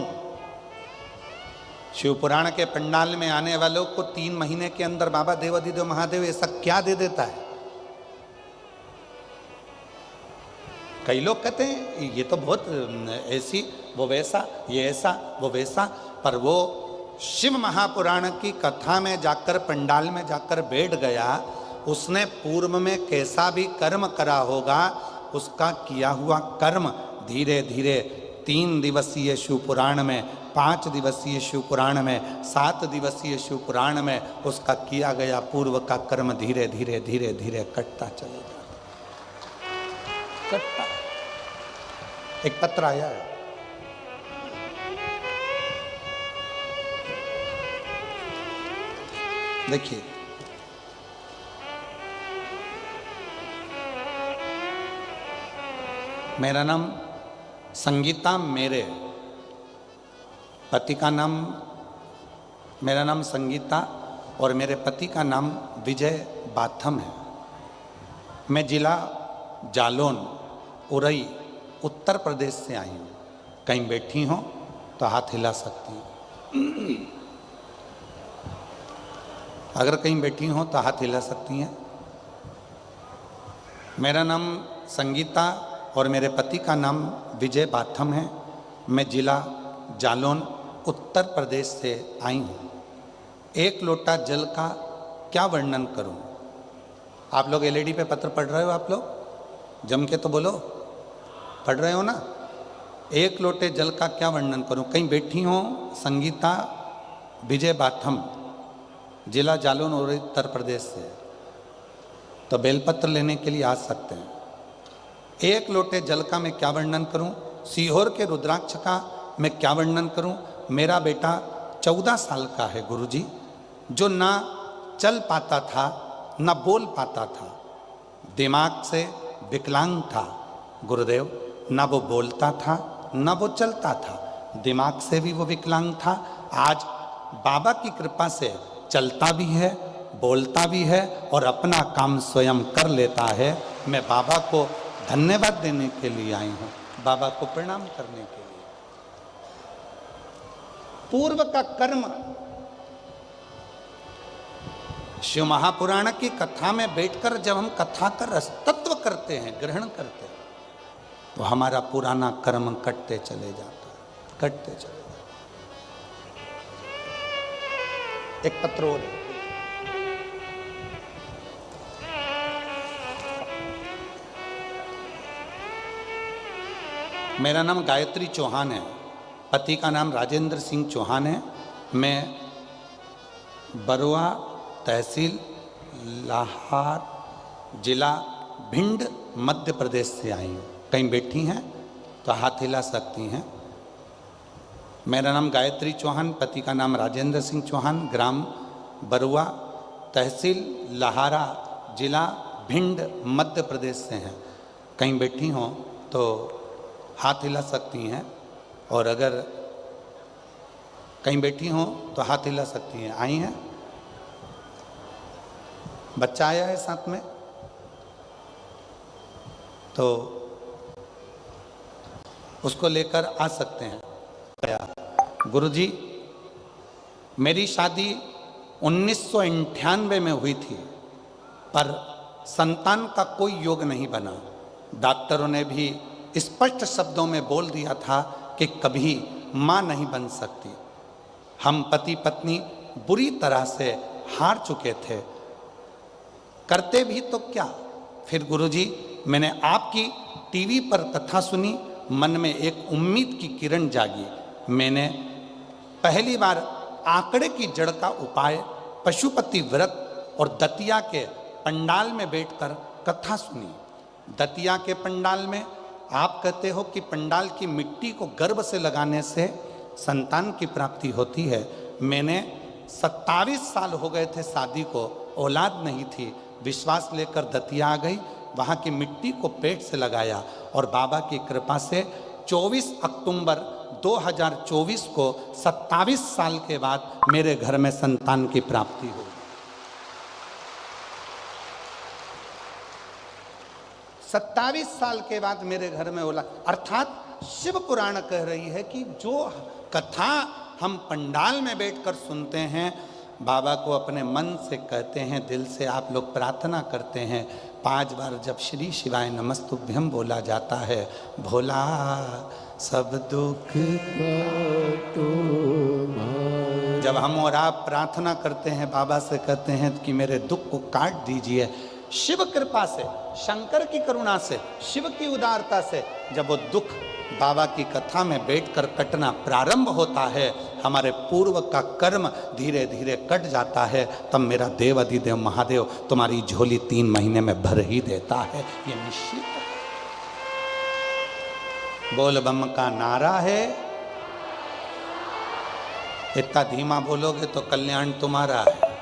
शिव पुराण के पंडाल में आने वालों को 3 महीने के अंदर बाबा देवाधिदेव महादेव ऐसा क्या दे देता है? कई लोग कहते हैं ये तो बहुत ऐसी, वो वैसा, ये ऐसा, वो वैसा, पर वो शिव महापुराण की कथा में जाकर, पंडाल में जाकर बैठ गया, उसने पूर्व में कैसा भी कर्म करा होगा, उसका किया हुआ कर्म धीरे धीरे 3 दिवसीय शिव पुराण में, 5 दिवसीय शिव पुराण में, 7 दिवसीय शिव पुराण में उसका किया गया पूर्व का कर्म धीरे धीरे धीरे धीरे कटता चलेगा, कटता। एक पत्र आया है, देखिए, मेरा नाम संगीता, मेरे पति का नाम, मेरा नाम संगीता और मेरे पति का नाम विजय बाथम है। मैं जिला जालौन, उरई, उत्तर प्रदेश से आई हूँ। कहीं बैठी हो तो हाथ हिला सकती हूँ। अगर कहीं बैठी हो तो हाथ हिला सकती हैं। मेरा नाम संगीता और मेरे पति का नाम विजय बाथम है। मैं जिला जालौन, उत्तर प्रदेश से आई हूँ। 1 लोटा जल का क्या वर्णन करूँ? आप लोग एलईडी पे पत्र पढ़ रहे हो? आप लोग जम के तो बोलो, पढ़ रहे हो ना? 1 लोटे जल का क्या वर्णन करूं? कहीं बैठी हो संगीता विजय बाथम, जिला जालौन और उत्तर प्रदेश से, तो बेलपत्र लेने के लिए आ सकते हैं। एक लोटे जल का मैं क्या वर्णन करूं, सीहोर के रुद्राक्ष का मैं क्या वर्णन करूं। मेरा बेटा 14 साल का है गुरुजी, जो ना चल पाता था ना बोल पाता था, दिमाग से विकलांग था गुरुदेव। ना वो बोलता था ना वो चलता था, दिमाग से भी वो विकलांग था। आज बाबा की कृपा से चलता भी है, बोलता भी है और अपना काम स्वयं कर लेता है। मैं बाबा को धन्यवाद देने के लिए आई हूँ, बाबा को प्रणाम करने के लिए। पूर्व का कर्म, शिव महापुराण की कथा में बैठकर जब हम कथा का रसतत्व करते हैं, ग्रहण करते हैं, तो हमारा पुराना कर्म कटते चले जाता है, कटते चले जाता है। एक पत्र और है। मेरा नाम गायत्री चौहान है, पति का नाम राजेंद्र सिंह चौहान है। मैं बरुआ तहसील लाहार जिला भिंड मध्य प्रदेश से आई हूँ। कहीं बैठी हैं तो हाथ हिला सकती हैं। मेरा नाम गायत्री चौहान, पति का नाम राजेंद्र सिंह चौहान, ग्राम बरुआ तहसील लाहारा जिला भिंड मध्य प्रदेश से हैं। कहीं बैठी हों तो हाथ हिला सकती हैं, और अगर कहीं बैठी हों तो हाथ हिला सकती हैं। आई हैं? बच्चा आया है साथ में तो उसको लेकर आ सकते हैं। गुरुजी, मेरी शादी 1998 में हुई थी, पर संतान का कोई योग नहीं बना। डॉक्टरों ने भी स्पष्ट शब्दों में बोल दिया था कि कभी मां नहीं बन सकती। हम पति पत्नी बुरी तरह से हार चुके थे, करते भी तो क्या। फिर गुरुजी, मैंने आपकी टीवी पर कथा सुनी, मन में एक उम्मीद की किरण जागी। मैंने पहली बार आंकड़े की जड़ का उपाय, पशुपति व्रत और दतिया के पंडाल में बैठकर कथा सुनी। दतिया के पंडाल में आप कहते हो कि पंडाल की मिट्टी को गर्भ से लगाने से संतान की प्राप्ति होती है। मैंने 27 साल हो गए थे शादी को, औलाद नहीं थी। विश्वास लेकर दतिया आ गई, वहाँ की मिट्टी को पेट से लगाया और बाबा की कृपा से 24 अक्टूबर 2024 को 27 साल के बाद मेरे घर में संतान की प्राप्ति हुई। 27 साल के बाद मेरे घर में औलाद, अर्थात शिव पुराण कह रही है कि जो कथा हम पंडाल में बैठकर सुनते हैं, बाबा को अपने मन से कहते हैं, दिल से आप लोग प्रार्थना करते हैं, 5 बार जब श्री शिवाय नमस्तुभ्यम बोला जाता है, भोला सब दुख जब हम और आप प्रार्थना करते हैं, बाबा से कहते हैं कि मेरे दुख को काट दीजिए, शिव कृपा से, शंकर की करुणा से, शिव की उदारता से जब वो दुख बाबा की कथा में बैठकर कटना प्रारंभ होता है, हमारे पूर्व का कर्म धीरे धीरे कट जाता है, तब मेरा देव अधिदेव महादेव तुम्हारी झोली 3 महीने में भर ही देता है, ये निश्चित है। बोल बम का नारा है, इतना धीमा बोलोगे तो कल्याण तुम्हारा है।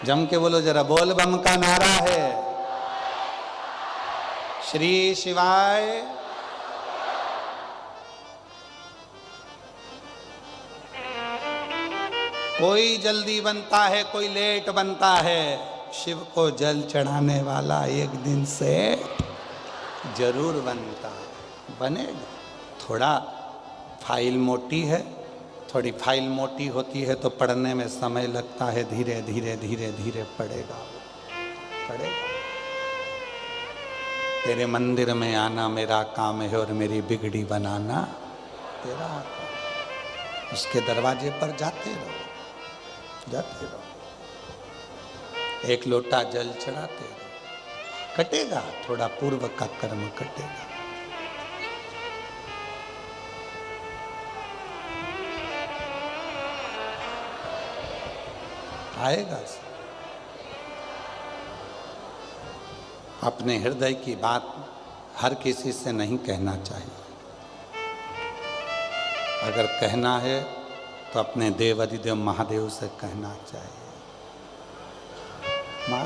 जम के बोलो जरा, बोल बम का नारा है। श्री शिवाय कोई जल्दी बनता है, कोई लेट बनता है, शिव को जल चढ़ाने वाला एक दिन से जरूर बनता है, बनेगा। थोड़ा फाइल मोटी है, थोड़ी फाइल मोटी होती है तो पढ़ने में समय लगता है, धीरे धीरे धीरे धीरे पड़ेगा पड़ेगा। तेरे मंदिर में आना मेरा काम है और मेरी बिगड़ी बनाना तेरा काम। उसके दरवाजे पर जाते रहो, जाते रहो, एक लोटा जल चढ़ाते रहो, कटेगा, थोड़ा पूर्व का कर्म कटेगा। आएगा। अपने हृदय की बात हर किसी से नहीं कहना चाहिए। अगर कहना है तो अपने देव अधिदेव महादेव से कहना चाहिए। माँ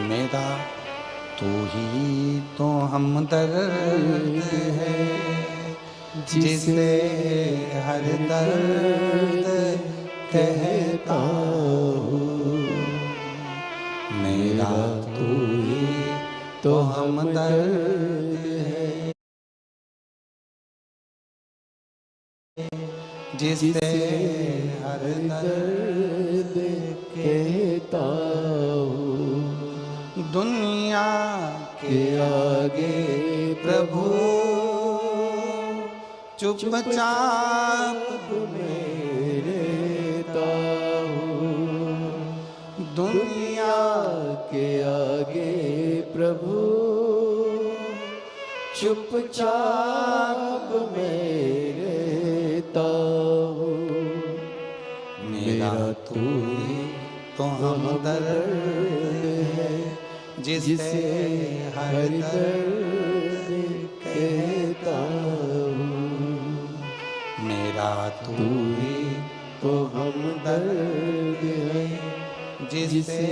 मेरा तू ही तो हमदर्द है, जिसे हर दर्द कहता हूँ। मेरा तू ही तो हमदर्द है, जिसे हर दर्द कहता हूँ। दुनिया के आगे प्रभु चुपचाप मेरे हूँ। दुनिया के आगे प्रभु चुपचाप मेरे हूँ। मेरा तू ही तो हमदर्द है, जिसे हर दर्द कहता हूँ। मेरा तू ही तो हमदर्द है, जिसे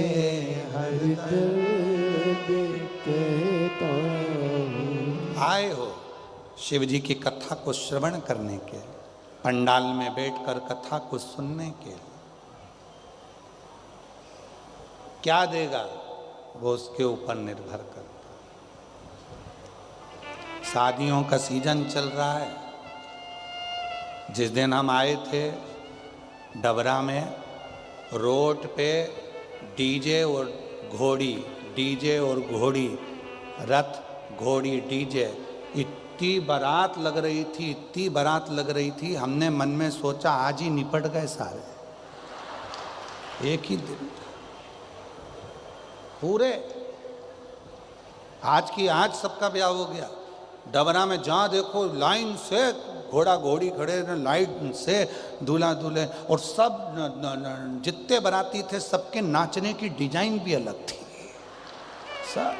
हर दर्द कहता हूँ। आए हो शिव जी की कथा को श्रवण करने के, पंडाल में बैठकर कथा को सुनने के। क्या देगा वो उसके ऊपर निर्भर करता। शादियों का सीजन चल रहा है। जिस दिन हम आए थे डबरा में, रोड पे डीजे और घोड़ी, डीजे और घोड़ी, रथ घोड़ी डीजे, इतनी बारात लग रही थी, इतनी बारात लग रही थी। हमने मन में सोचा आज ही निपट गए सारे, एक ही दिन पूरे। आज की आज सबका ब्याह हो गया। डबरा में जहाँ देखो लाइन से घोड़ा घोड़ी खड़े, लाइन से दूल्हा दूल्हे, और सब जितने बाराती थे सबके नाचने की डिजाइन भी अलग थी। सब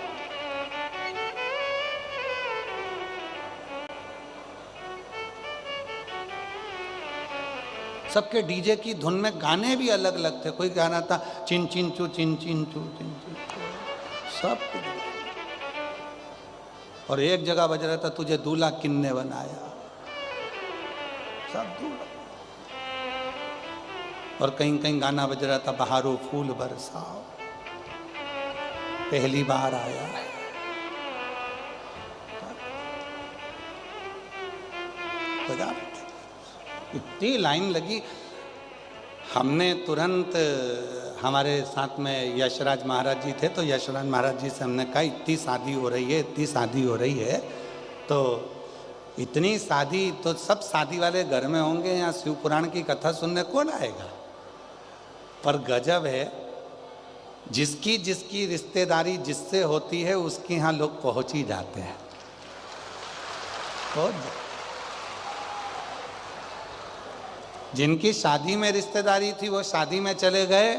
सबके डीजे की धुन में गाने भी अलग अलग थे। कोई गाना था चिन चिन चू चिन चिन चू चिन चिन चू, सब। और एक जगह बज रहा था तुझे दूल्हा किन्ने बनाया, सब दूल्हा। और कहीं कहीं गाना बज रहा था बहारो फूल बरसाओ, पहली बार आया है। इतनी लाइन लगी। हमने तुरंत, हमारे साथ में यशराज महाराज जी थे, तो यशराज महाराज जी से हमने कहा इतनी शादी हो रही है, इतनी शादी हो रही है, तो इतनी शादी तो सब शादी वाले घर में होंगे, यहाँ शिव पुराण की कथा सुनने कौन आएगा। पर गजब है, जिसकी जिसकी रिश्तेदारी जिससे होती है उसके यहाँ लोग पहुँच ही जाते हैं। जिनकी शादी में रिश्तेदारी थी वो शादी में चले गए,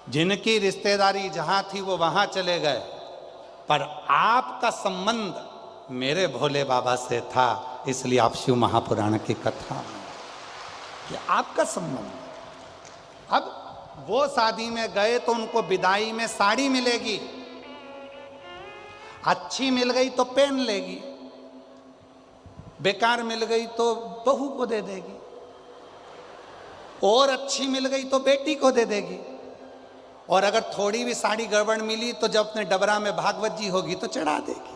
जिनकी रिश्तेदारी जहां थी वो वहां चले गए। पर आपका संबंध मेरे भोले बाबा से था, इसलिए आप शिव महापुराण की कथा, ये आपका संबंध। अब वो शादी में गए तो उनको विदाई में साड़ी मिलेगी, अच्छी मिल गई तो पहन लेगी, बेकार मिल गई तो बहू को दे देगी, और अच्छी मिल गई तो बेटी को दे देगी, और अगर थोड़ी भी साड़ी गड़बड़ मिली तो जब अपने डबरा में भागवत जी होगी तो चढ़ा देगी।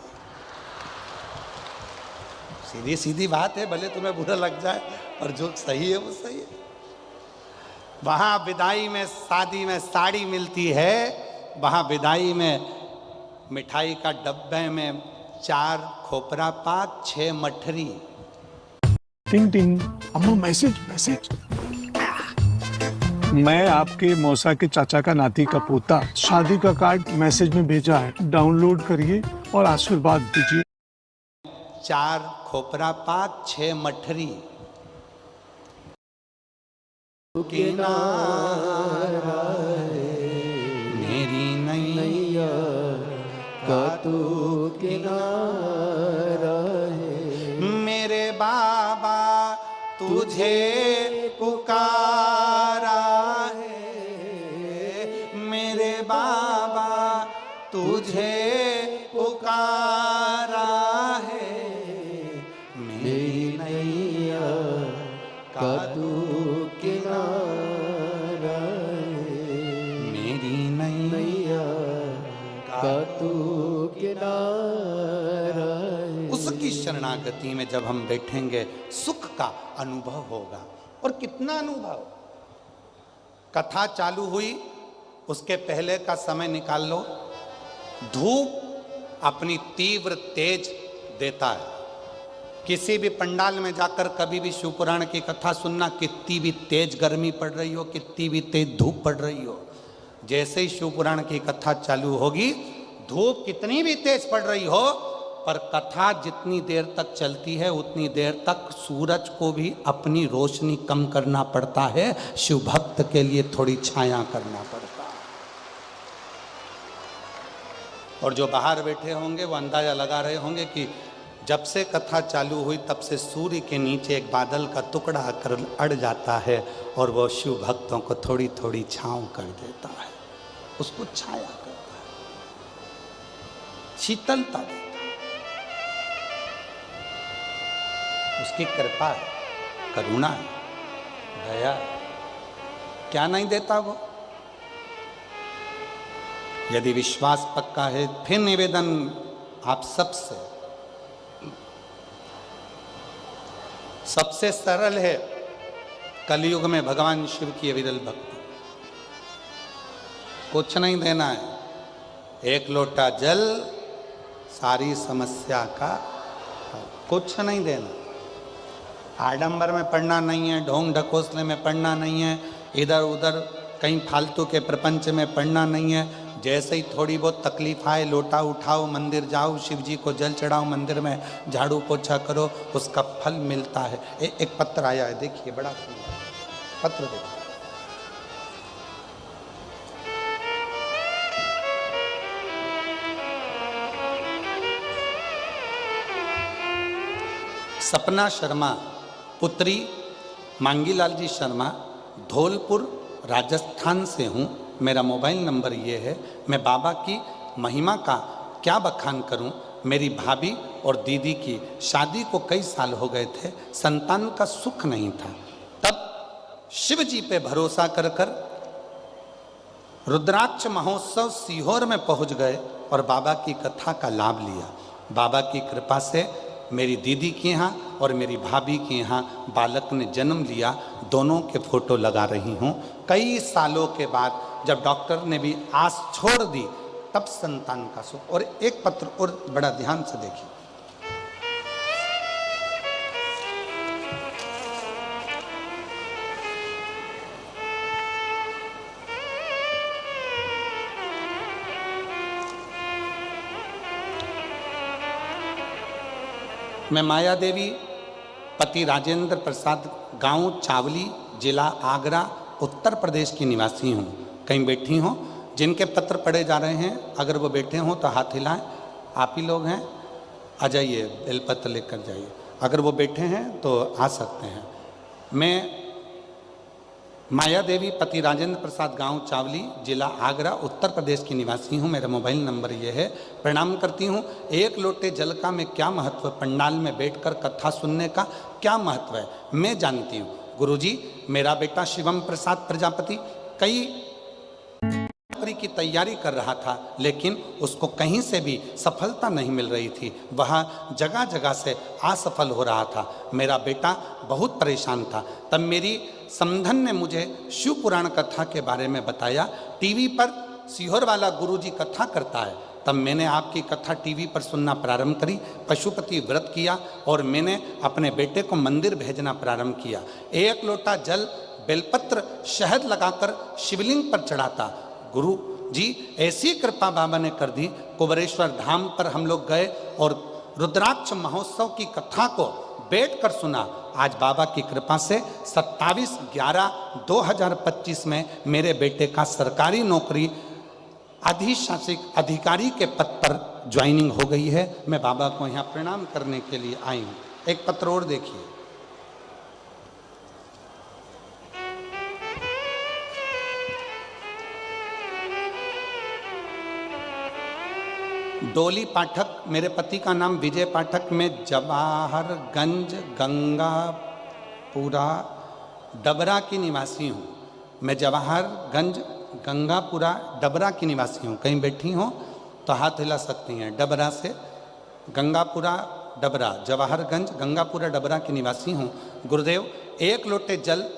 सीधी सीधी बात है, भले तुम्हें बुरा लग जाए, और जो सही है वो सही है। वहां विदाई में, शादी में साड़ी मिलती है, वहां विदाई में मिठाई का डब्बे में 4 खोपरा पाक, 6 मठरी। टिंग टिंग, अम्मा मैसेज मैसेज। मैं आपके मौसा के चाचा का नाती का पोता, शादी का कार्ड मैसेज में भेजा है, डाउनलोड करिए और आशीर्वाद दीजिए। 4 खोपरा पाक, 6 मठरी। किनारा है, मेरी नैया का तू किनारा है। मेरे बाबा तुझे पुकारा है, मेरे बाबा तुझे पुकारा है, मेरी नैया का तू किनारा है, मेरी नैया का तू किनारा है। उसकी शरणागति में जब हम बैठेंगे सुख का अनुभव होगा। और कितना अनुभव। कथा चालू हुई उसके पहले का समय निकाल लो। धूप अपनी तीव्र तेज देता है। किसी भी पंडाल में जाकर कभी भी शिवपुराण की कथा सुनना, कितनी भी तेज गर्मी पड़ रही हो, कितनी भी तेज धूप पड़ रही हो, जैसे ही शिवपुराण की कथा चालू होगी, धूप कितनी भी तेज पड़ रही हो, पर कथा जितनी देर तक चलती है उतनी देर तक सूरज को भी अपनी रोशनी कम करना पड़ता है। शिव भक्त के लिए थोड़ी छाया करना पड़ता है। और जो बाहर बैठे होंगे वो अंदाजा लगा रहे होंगे कि जब से कथा चालू हुई तब से सूर्य के नीचे एक बादल का टुकड़ा आकर अड़ जाता है और वो शिव भक्तों को थोड़ी थोड़ी छांव कर देता है, उसको छाया करता है, शीतलता देता है। उसकी कृपा है, करुणा है, दया है। क्या नहीं देता वो? यदि विश्वास पक्का है, फिर निवेदन आप सबसे, सबसे सरल है कलयुग में भगवान शिव की विरल भक्ति। कुछ नहीं देना है, एक लोटा जल सारी समस्या का, कुछ नहीं देना। आडंबर में पढ़ना नहीं है, ढोंग ढकोसले में पढ़ना नहीं है, इधर उधर कहीं फालतू के प्रपंच में पढ़ना नहीं है। जैसे ही थोड़ी बहुत तकलीफ आए, लोटा उठाओ, मंदिर जाओ, शिव जी को जल चढ़ाओ, मंदिर में झाड़ू पोछा करो, उसका फल मिलता है। एक पत्र आया है, देखिए, बड़ा सुंदर पत्र देखिए। सपना शर्मा, पुत्री मांगीलाल जी शर्मा, धौलपुर राजस्थान से हूँ। मेरा मोबाइल नंबर ये है। मैं बाबा की महिमा का क्या बखान करूं। मेरी भाभी और दीदी की शादी को कई साल हो गए थे, संतान का सुख नहीं था। तब शिव जी पे भरोसा कर कर रुद्राक्ष महोत्सव सीहोर में पहुंच गए और बाबा की कथा का लाभ लिया। बाबा की कृपा से मेरी दीदी के यहाँ और मेरी भाभी के यहाँ बालक ने जन्म लिया। दोनों के फोटो लगा रही हूँ। कई सालों के बाद जब डॉक्टर ने भी आस छोड़ दी, तब संतान का सुख। और एक पत्र और बड़ा ध्यान से देखिए। मैं माया देवी, पति राजेंद्र प्रसाद, गांव चावली, जिला आगरा, उत्तर प्रदेश की निवासी हूँ। कहीं बैठी हों, जिनके पत्र पढ़े जा रहे हैं, अगर वो बैठे हों तो हाथ हिलाएं। आप ही लोग हैं, आ जाइए, बेलपत्र लेकर जाइए। अगर वो बैठे हैं तो आ सकते हैं। मैं माया देवी, पति राजेंद्र प्रसाद, गांव चावली, जिला आगरा, उत्तर प्रदेश की निवासी हूँ। मेरा मोबाइल नंबर ये है। प्रणाम करती हूँ। एक लोटे जल का में क्या महत्व है, पंडाल में बैठकर कथा सुनने का क्या महत्व है, मैं जानती हूँ। गुरुजी, मेरा बेटा शिवम प्रसाद प्रजापति कई नौकरी की तैयारी कर रहा था, लेकिन उसको कहीं से भी सफलता नहीं मिल रही थी। वह जगह जगह से असफल हो रहा था। मेरा बेटा बहुत परेशान था। तब मेरी समधन ने मुझे शिव पुराण कथा के बारे में बताया। टीवी पर सीहोर वाला गुरुजी कथा करता है। तब मैंने आपकी कथा टीवी पर सुनना प्रारंभ करी। पशुपति व्रत किया और मैंने अपने बेटे को मंदिर भेजना प्रारंभ किया। एक लोटा जल, बेलपत्र, शहद लगाकर शिवलिंग पर चढ़ाता। गुरु जी ऐसी कृपा बाबा ने कर दी। कुबरेश्वर धाम पर हम लोग गए और रुद्राक्ष महोत्सव की कथा को बैठकर सुना। आज बाबा की कृपा से 27/11/2025 में मेरे बेटे का सरकारी नौकरी अधिशासिक अधिकारी के पद पर ज्वाइनिंग हो गई है। मैं बाबा को यहाँ प्रणाम करने के लिए आई हूँ। एक पत्र और देखिए। डोली पाठक, मेरे पति का नाम विजय पाठक, मैं जवाहरगंज गंगापुरा डबरा की निवासी हूँ। मैं जवाहरगंज गंगापुरा डबरा की निवासी हूँ। कहीं बैठी हो तो हाथ हिला सकती हैं। डबरा से गंगापुरा डबरा, जवाहरगंज गंगापुरा डबरा की निवासी हूँ। गुरुदेव, 1 लोटे जल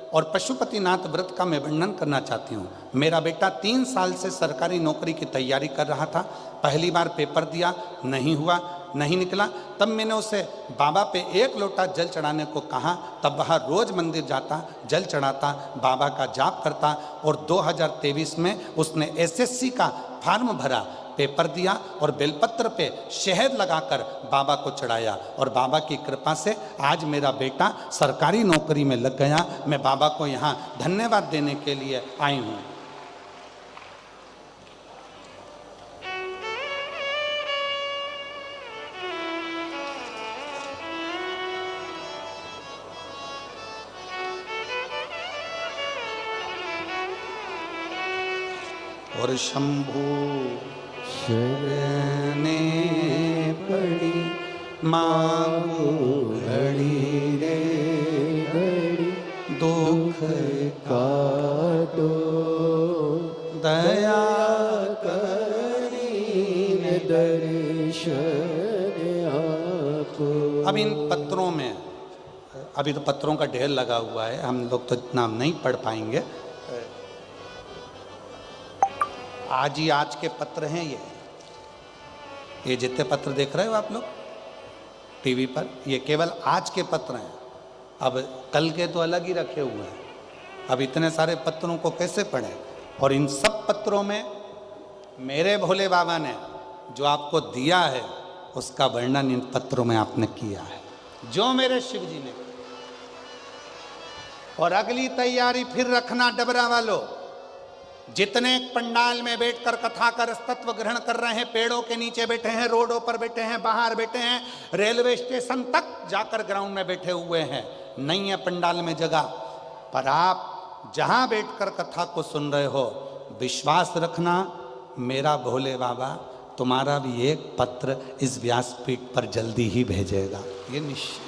और पशुपतिनाथ व्रत का मैं वर्णन करना चाहती हूँ। मेरा बेटा 3 साल से सरकारी नौकरी की तैयारी कर रहा था। पहली बार पेपर दिया, नहीं हुआ, नहीं निकला। तब मैंने उसे बाबा पे 1 लोटा जल चढ़ाने को कहा। तब वह रोज मंदिर जाता, जल चढ़ाता, बाबा का जाप करता और 2023 में उसने एसएससी का फॉर्म भरा, पेपर दिया और बेलपत्र पे शहद लगाकर बाबा को चढ़ाया और बाबा की कृपा से आज मेरा बेटा सरकारी नौकरी में लग गया। मैं बाबा को यहाँ धन्यवाद देने के लिए आई हूँ। और शंभू शरणे पड़ी मांगू घड़ी रे घड़ी दुख काटो दया करीन दर्शन आपो। अब इन पत्रों में, अभी तो पत्रों का ढेर लगा हुआ है, हम लोग तो इतना नहीं पढ़ पाएंगे। आज के पत्र हैं ये जितने पत्र देख रहे हो आप लोग टीवी पर, ये केवल आज के पत्र हैं। अब कल के तो अलग ही रखे हुए हैं। अब इतने सारे पत्रों को कैसे पढ़ें? और इन सब पत्रों में मेरे भोले बाबा ने जो आपको दिया है उसका वर्णन इन पत्रों में आपने किया है, जो मेरे शिव जी ने। और अगली तैयारी फिर रखना डबरा वालों। जितने पंडाल में बैठकर कथा का रसतत्व ग्रहण कर रहे हैं, पेड़ों के नीचे बैठे हैं, रोडों पर बैठे हैं, बाहर बैठे हैं, रेलवे स्टेशन तक जाकर ग्राउंड में बैठे हुए हैं, नहीं है पंडाल में जगह, पर आप जहां बैठकर कथा को सुन रहे हो, विश्वास रखना मेरा भोले बाबा तुम्हारा भी एक पत्र इस व्यासपीठ पर जल्दी ही भेजेगा। ये निश्चित है,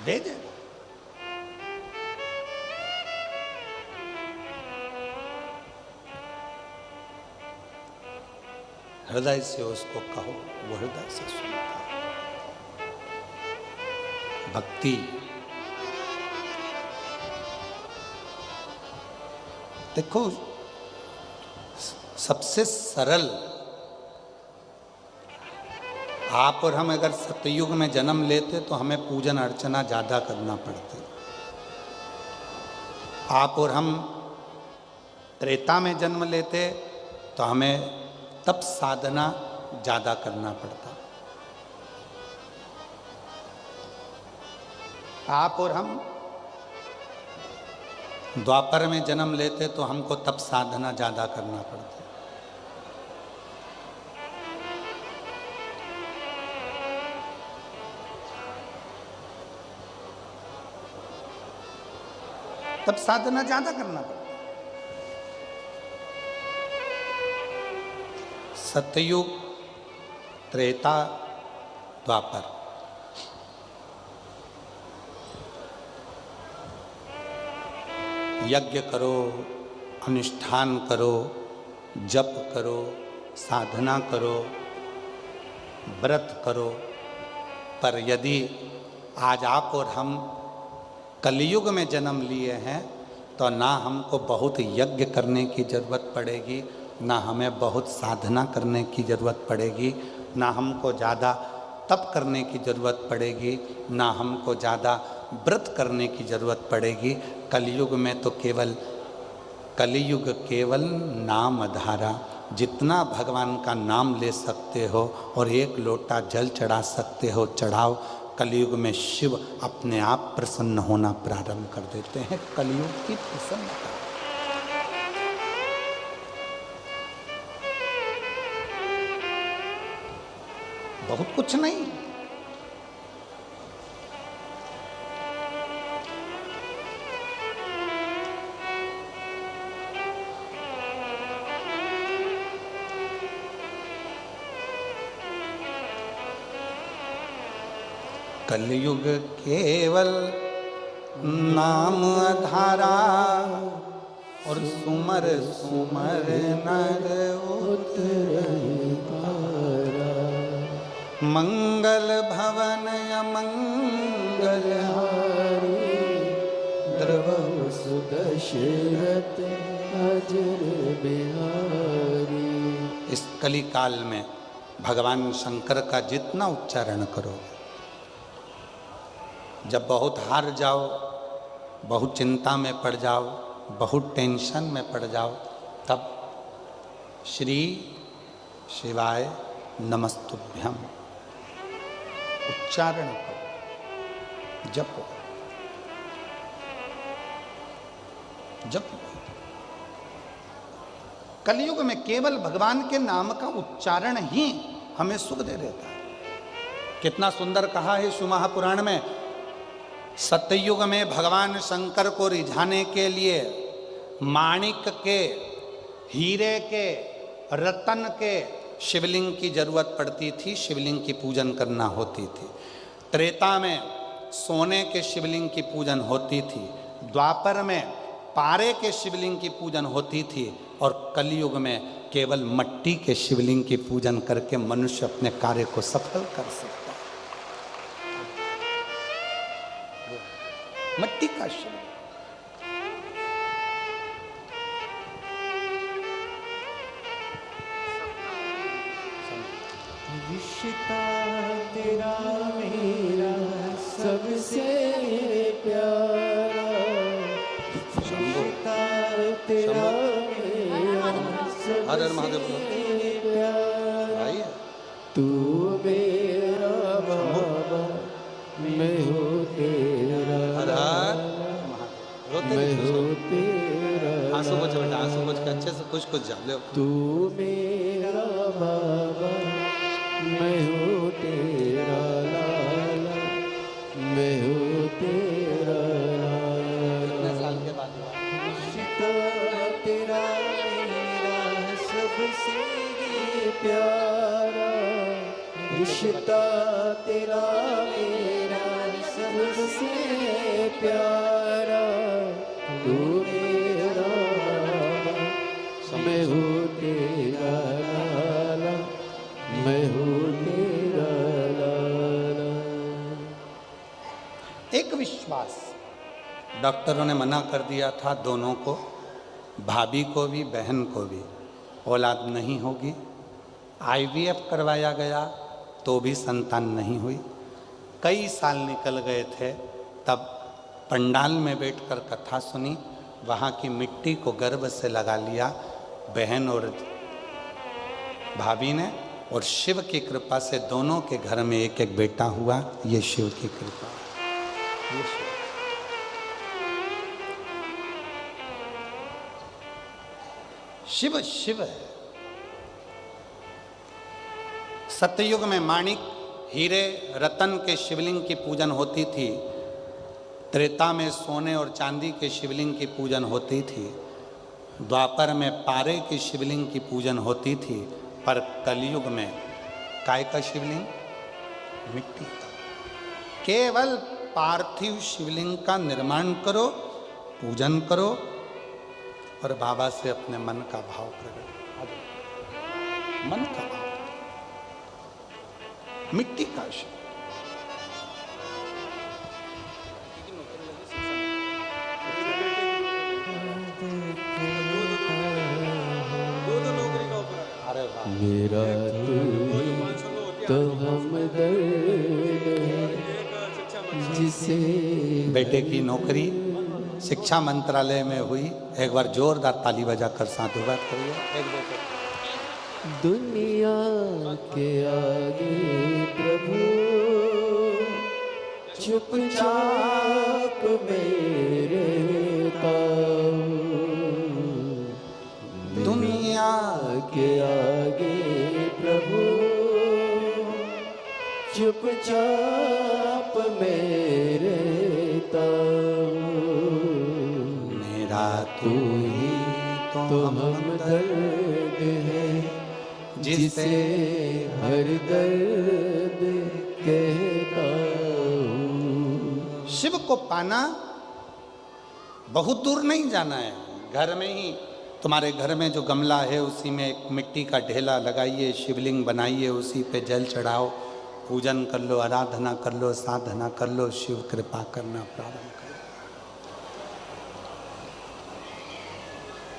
भेजेगा। हृदय से उसको कहो, वो हृदय से सुनता है। भक्ति देखो सबसे सरल, आप और हम अगर सतयुग में जन्म लेते तो हमें पूजन अर्चना ज्यादा करना पड़ता। आप और हम त्रेता में जन्म लेते तो हमें तप साधना ज्यादा करना पड़ता। आप और हम द्वापर में जन्म लेते तो हमको तप साधना ज्यादा करना पड़ता। तप साधना ज्यादा करना पड़ता। सतयुग, त्रेता, द्वापर, यज्ञ करो, अनुष्ठान करो, जप करो, साधना करो, व्रत करो, पर यदि आज आप और हम कलयुग में जन्म लिए हैं तो ना हमको बहुत यज्ञ करने की जरूरत पड़ेगी, ना हमें बहुत साधना करने की ज़रूरत पड़ेगी, ना हमको ज़्यादा तप करने की ज़रूरत पड़ेगी, ना हमको ज़्यादा व्रत करने की ज़रूरत पड़ेगी। कलयुग में तो केवल कलयुग केवल नाम धारा, जितना भगवान का नाम ले सकते हो और एक लोटा जल चढ़ा सकते हो चढ़ाओ। कलयुग में शिव अपने आप प्रसन्न होना प्रारंभ कर देते हैं। कलयुग की प्रसन्नता, बहुत कुछ नहीं। कलयुग केवल नाम आधारा और सुमर सुमर नर मंगल भवन अमंगल हारी द्रवहु सुदशरथ अजर बिहारी। इस कली काल में भगवान शंकर का जितना उच्चारण करो, जब बहुत हार जाओ, बहुत चिंता में पड़ जाओ, बहुत टेंशन में पड़ जाओ, तब श्री शिवाय नमस्तुभ्यम उच्चारण करो, जपो जपो। कलयुग में केवल भगवान के नाम का उच्चारण ही हमें सुख दे देता है। कितना सुंदर कहा है शिव महापुराण में, सतयुग में भगवान शंकर को रिझाने के लिए माणिक के, हीरे के, रतन के शिवलिंग की जरूरत पड़ती थी, शिवलिंग की पूजन करना होती थी। त्रेता में सोने के शिवलिंग की पूजन होती थी, द्वापर में पारे के शिवलिंग की पूजन होती थी, और कलयुग में केवल मट्टी के शिवलिंग की पूजन करके मनुष्य अपने कार्य को सफल कर सकता है। मट्टी का शिवलिंग। रिश्ता तेरा मेरा सबसे प्यारा, रिश्ता तेरा मेरा हर हर महादेव सबसे प्यारा। भाई तू मेरा बाबा, मैं हूँ तेरा हर हर रोते मैं नहीं हूँ तेरा आंसू पोछ बेटा, आंसू पोछ के अच्छे से कुछ कुछ जाओ। तू मेरा बाबा, मैं हूँ तेरा लाला, मैं हूँ तेरा कितने लाला। साल के बाद हुआ? रिश्ता तेरा मेरा सबसे प्यारा, रिश्ता तेरा मेरा सबसे प्यारा। तू मेरा बाबा, मैं हूँ तेरा लाला, मैं हूँ तेरा लाला। एक विश्वास, डॉक्टरों ने मना कर दिया था दोनों को, भाभी को भी बहन को भी, औलाद नहीं होगी। आईवीएफ करवाया गया तो भी संतान नहीं हुई। कई साल निकल गए थे, तब पंडाल में बैठकर कथा सुनी, वहाँ की मिट्टी को गर्भ से लगा लिया बहन और भाभी ने, और शिव की कृपा से दोनों के घर में एक एक बेटा हुआ। ये शिव की कृपा, ये शिव। शिव शिव है। सतयुग में माणिक, हीरे, रतन के शिवलिंग की पूजन होती थी। त्रेता में सोने और चांदी के शिवलिंग की पूजन होती थी। द्वापर में पारे की शिवलिंग की पूजन होती थी। पर कलयुग में काय का शिवलिंग? मिट्टी का। केवल पार्थिव शिवलिंग का निर्माण करो, पूजन करो और बाबा से अपने मन का भाव प्रकट करो। मन का भाव, मिट्टी का शिव। अरे वाह। मेरा तू तो हमदर्द है, जिसे बेटे की नौकरी शिक्षा मंत्रालय में हुई। एक बार जोरदार ताली बजाकर साधुवाद करिए। एक बेटे दुनिया के आगे प्रभु चुपचाप मेरे दुनिया के आगे प्रभु चुपचाप मेरे मेरा तू ही तो हमदर्द है जिसे हर दर्द कहता हूँ। शिव को पाना बहुत दूर नहीं जाना है, घर में ही तुम्हारे घर में जो गमला है उसी में एक मिट्टी का ढेला लगाइए, शिवलिंग बनाइए, उसी पे जल चढ़ाओ, पूजन कर लो, आराधना कर लो, साधना कर लो, शिव कृपा करना प्रारंभ करो।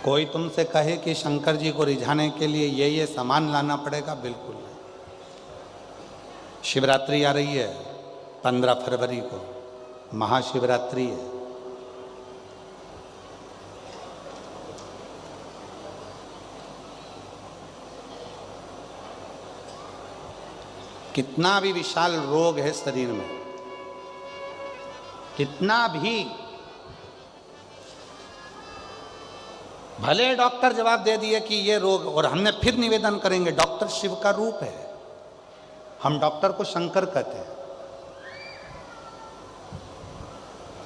कोई तुमसे कहे कि शंकर जी को रिझाने के लिए ये सामान लाना पड़ेगा, बिल्कुल नहीं। शिवरात्रि आ रही है 15 फरवरी को, महाशिवरात्रि है। कितना भी विशाल रोग है शरीर में, कितना भी, भले डॉक्टर जवाब दे दिए कि ये रोग, और हमने फिर निवेदन करेंगे, डॉक्टर शिव का रूप है, हम डॉक्टर को शंकर कहते हैं।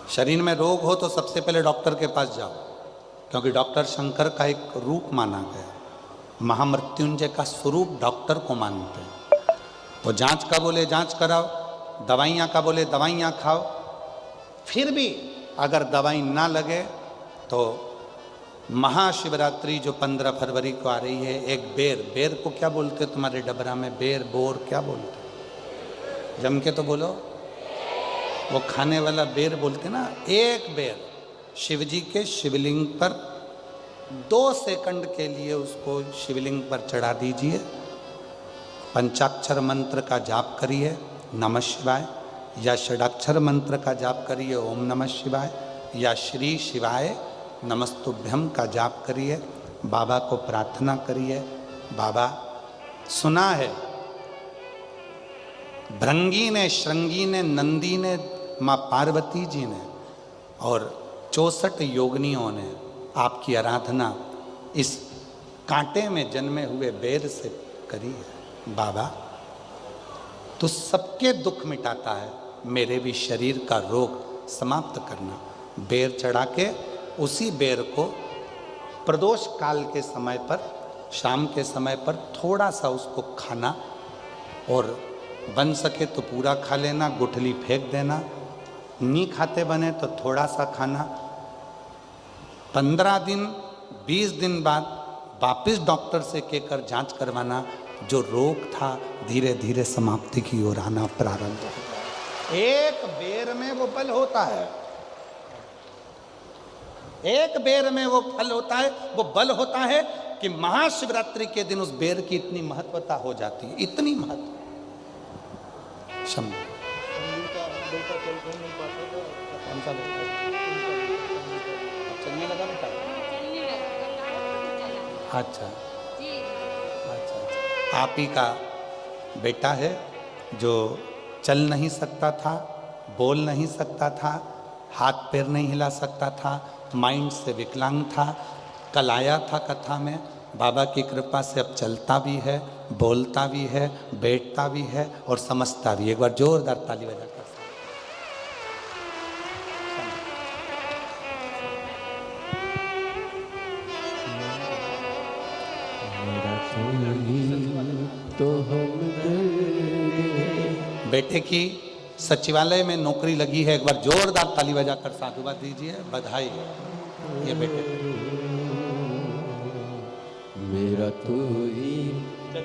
शरीर में रोग हो तो सबसे पहले डॉक्टर के पास जाओ, क्योंकि डॉक्टर शंकर का एक रूप माना गया, महामृत्युंजय का स्वरूप डॉक्टर को मानते हैं। तो जांच का बोले जांच कराओ, दवाइयाँ का बोले दवाइयाँ खाओ, फिर भी अगर दवाई ना लगे तो महाशिवरात्रि जो 15 फरवरी को आ रही है, एक बेर, बेर को क्या बोलते तुम्हारे डबरा में, बेर बोर क्या बोलते, जम के तो बोलो, वो खाने वाला बेर बोलते ना। एक बेर शिव जी के शिवलिंग पर 2 सेकंड के लिए उसको शिवलिंग पर चढ़ा दीजिए, पंचाक्षर मंत्र का जाप करिए नमः शिवाय, या षडाक्षर मंत्र का जाप करिए ओम नमः शिवाय, या श्री शिवाय नमस्तुभ्यम का जाप करिए, बाबा को प्रार्थना करिए। बाबा, सुना है भृंगी ने, श्रृंगी ने, नंदी ने, माँ पार्वती जी ने और 64 योगिनियों ने आपकी आराधना इस कांटे में जन्मे हुए बेर से करी है। बाबा, तो सबके दुख मिटाता है, मेरे भी शरीर का रोग समाप्त करना। बेर चढ़ा के उसी बेर को प्रदोष काल के समय पर, शाम के समय पर थोड़ा सा उसको खाना, और बन सके तो पूरा खा लेना, गुठली फेंक देना, नहीं खाते बने तो थोड़ा सा खाना। 15 दिन 20 दिन बाद वापस डॉक्टर से कहकर जांच करवाना, जो रोग था धीरे धीरे समाप्ति की ओर आना प्रारंभ हो। एक बेर में वो बल होता है, एक बेर में वो फल होता है, वो बल होता है कि महाशिवरात्रि के दिन उस बेर की इतनी महत्वता हो जाती है, इतनी महत्व। शंभु चलने लगा बेटा? अच्छा, आप ही का बेटा है जो चल नहीं सकता था, बोल नहीं सकता था, हाथ पैर नहीं हिला सकता था, माइंड से विकलांग था। कल आया था कथा में, बाबा की कृपा से अब चलता भी है, बोलता भी है, बैठता भी है और समझता भी। एक बार जोरदार ताली बजाकर। तो हम बेटे की सचिवालय में नौकरी लगी है, एक बार जोरदार ताली बजाकर साधुवाद दीजिए, बधाई। ये बेटे मेरा तू ही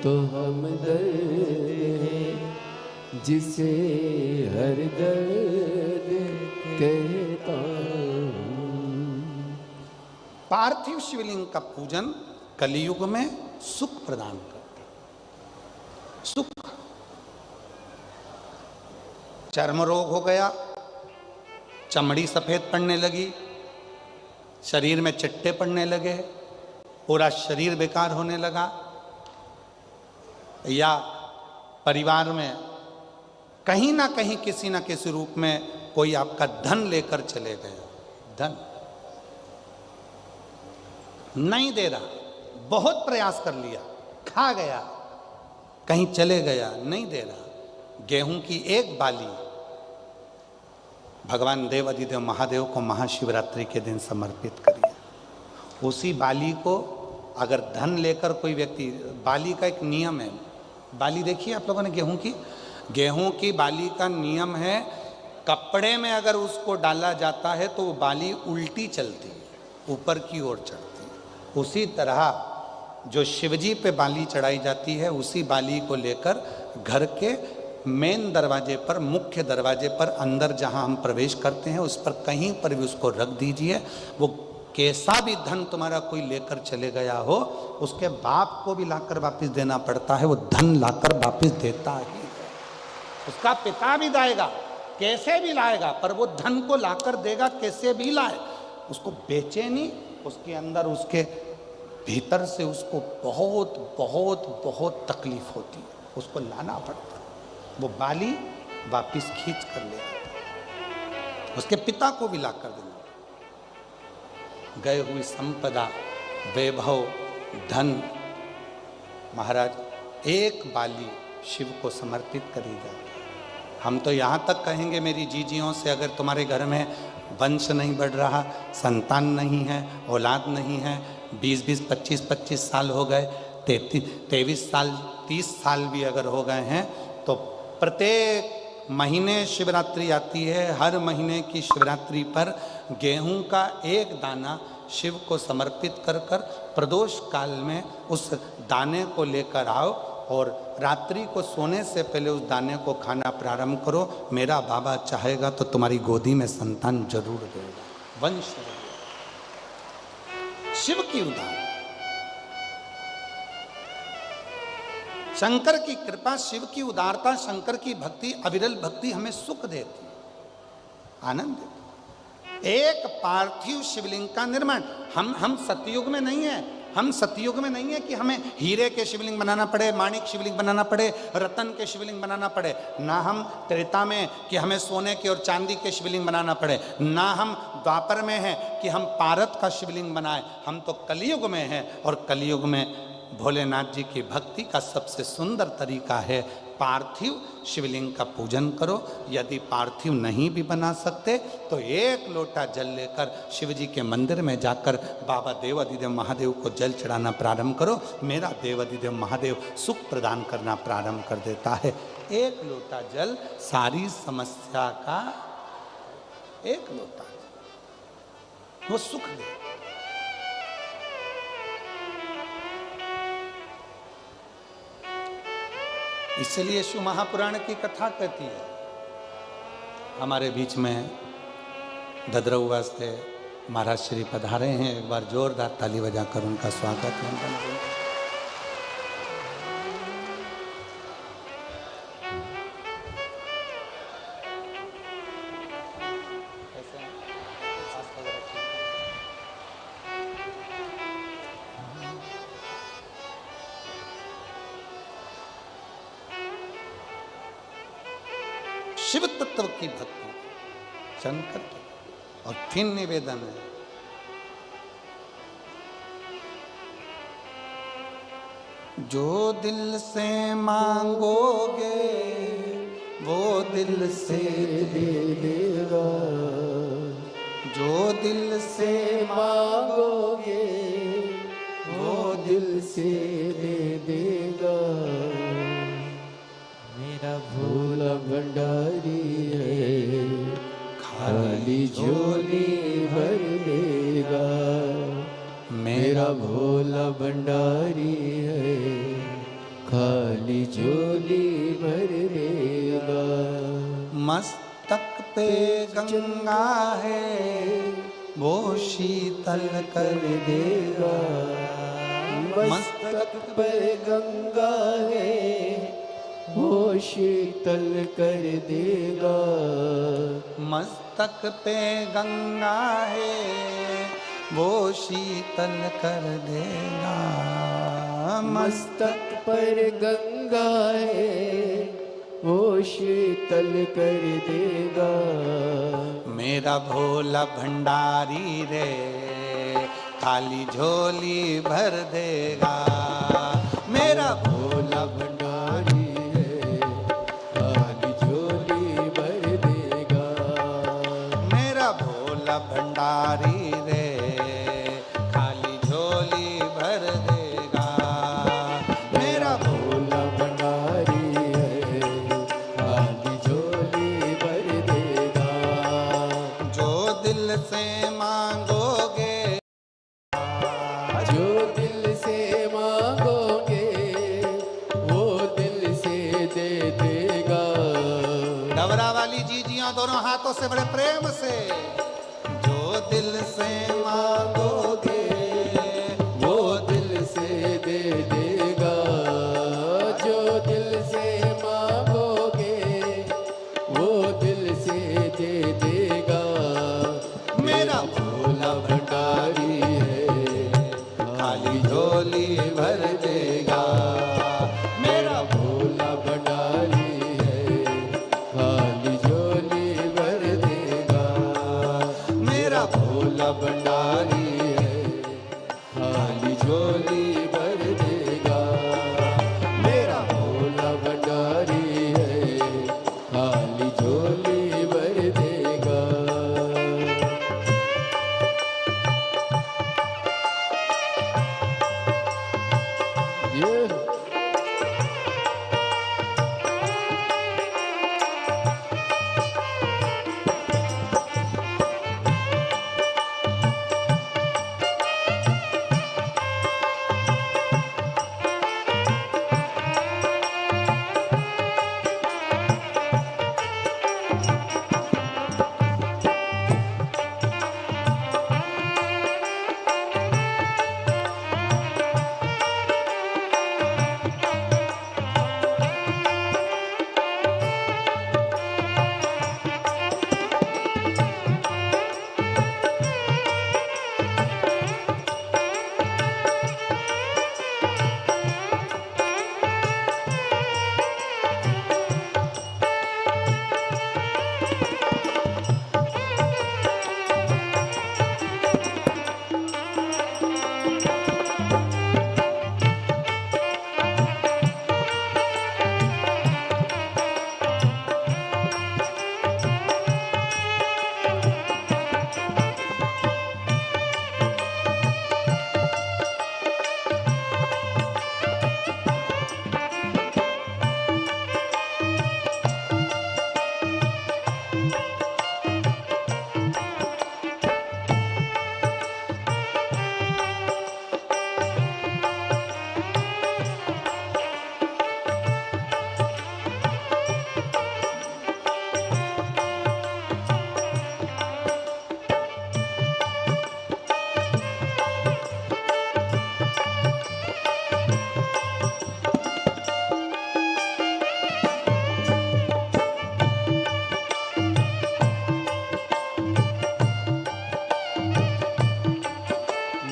तो हम जिसे हर दर्द कहता हूँ। पार्थिव शिवलिंग का पूजन कलियुग में सुख प्रदान करता है। सुख, चर्म रोग हो गया, चमड़ी सफेद पड़ने लगी, शरीर में चिट्टे पड़ने लगे, पूरा शरीर बेकार होने लगा, या परिवार में कहीं ना कहीं किसी ना किसी रूप में कोई आपका धन लेकर चले गया, धन नहीं दे रहा, बहुत प्रयास कर लिया, खा गया, कहीं चले गया, नहीं दे रहा। गेहूं की एक बाली भगवान देव अधिदेव महादेव को महाशिवरात्रि के दिन समर्पित करिए। उसी बाली को अगर धन लेकर कोई व्यक्ति, बाली का एक नियम है, बाली देखिए आप लोगों ने गेहूं की बाली का नियम है, कपड़े में अगर उसको डाला जाता है तो वो बाली उल्टी चलती है, ऊपर की ओर चढ़ती है। उसी तरह जो शिवजी पे बाली चढ़ाई जाती है, उसी बाली को लेकर घर के मेन दरवाजे पर, मुख्य दरवाजे पर अंदर जहां हम प्रवेश करते हैं उस पर कहीं पर भी उसको रख दीजिए। वो कैसा भी धन तुम्हारा कोई लेकर चले गया हो, उसके बाप को भी लाकर वापस देना पड़ता है, वो धन लाकर वापस देता ही है। उसका पिता भी लाएगा, कैसे भी लाएगा, पर वो धन को लाकर देगा, कैसे भी लाए। उसको बेचे नहीं, उसके अंदर, उसके भीतर से उसको बहुत बहुत बहुत तकलीफ होती है, उसको लाना पड़ता है। वो बाली वापिस खींच कर ले आता, उसके पिता को भी लाकर देना। गए हुई संपदा, वैभव, धन, महाराज एक बाली शिव को समर्पित करी जाए। हम तो यहाँ तक कहेंगे मेरी जीजियों से, अगर तुम्हारे घर में वंश नहीं बढ़ रहा, संतान नहीं है, औलाद नहीं है, 20-20, 25-25 साल हो गए, 23 साल, 30 साल भी अगर हो गए हैं, तो प्रत्येक महीने शिवरात्रि आती है। हर महीने की शिवरात्रि पर गेहूं का एक दाना शिव को समर्पित कर प्रदोष काल में उस दाने को लेकर आओ और रात्रि को सोने से पहले उस दाने को खाना प्रारंभ करो। मेरा बाबा चाहेगा तो तुम्हारी गोदी में संतान जरूर देगा, वंश देगा। शिव की उदाहरण, शंकर की कृपा, शिव की उदारता, शंकर की भक्ति, अविरल भक्ति हमें सुख देती, आनंद देती। एक पार्थिव शिवलिंग का निर्माण, हम सतयुग में नहीं है, हम सतयुग में नहीं है कि हमें हीरे के शिवलिंग बनाना पड़े, माणिक शिवलिंग बनाना पड़े, रतन के शिवलिंग बनाना पड़े। ना हम त्रेता में कि हमें सोने के और चांदी के शिवलिंग बनाना पड़े, ना हम द्वापर में हैं कि हम पारत का शिवलिंग बनाए। हम तो कलयुग में हैं, और कलयुग में भोलेनाथ जी की भक्ति का सबसे सुंदर तरीका है पार्थिव शिवलिंग का पूजन करो। यदि पार्थिव नहीं भी बना सकते तो एक लोटा जल लेकर शिव जी के मंदिर में जाकर बाबा देव अधिदेव महादेव को जल चढ़ाना प्रारंभ करो। मेरा देव अधिदेव महादेव सुख प्रदान करना प्रारंभ कर देता है। एक लोटा जल सारी समस्या का, एक लोटा वो सुख दे। इसलिए शिव महापुराण की कथा कहती है। हमारे बीच में ददरऊ वास्ते महाराज श्री पधारे हैं, एक बार जोरदार ताली बजाकर उनका स्वागत है। शिव तत्व की भक्ति शंकर की। और फिर निवेदन है, जो दिल से मांगोगे वो दिल से दे देगा, जो दिल से मांगोगे वो दिल से दे देगा। मेरा भोला भंडारी है, खाली झोली भर देगा। मेरा भोला भंडारी है, खाली झोली भर देगा। मस्तक पे गंगा है वो शीतल कर देगा। मस्तक पे गंगा है वो शीतल कर देगा। मस्तक पे गंगा है वो शीतल कर देगा। मस्तक पर गंगा है वो शीतल कर देगा। मेरा भोला भंडारी रे खाली झोली भर देगा। मेरा भोला भंडारी है खाली झोली भर देगा। मेरा भोला भंडारी रे खाली झोली भर देगा। मेरा भोला भंडारी है खाली झोली भर देगा। जो दिल से मांगोगे, जो दिल से मांगोगे वो दिल से दे देगा। डबरा वाली जीजियां दोनों हाथों से बड़े प्रेम से। जो दिल से मांगोगे वो दिल से दे देगा। जो दिल से मांगोगे वो दिल से दे देगा। मेरा भोला भंडारी है खाली झोली भर देगा। मेरा भोला भंडारी है खाली झोली भर देगा। मेरा भोला भंडारी है खाली झोली भर देगा। मेरा भोला भंडारी है खाली झोली भर देगा। ये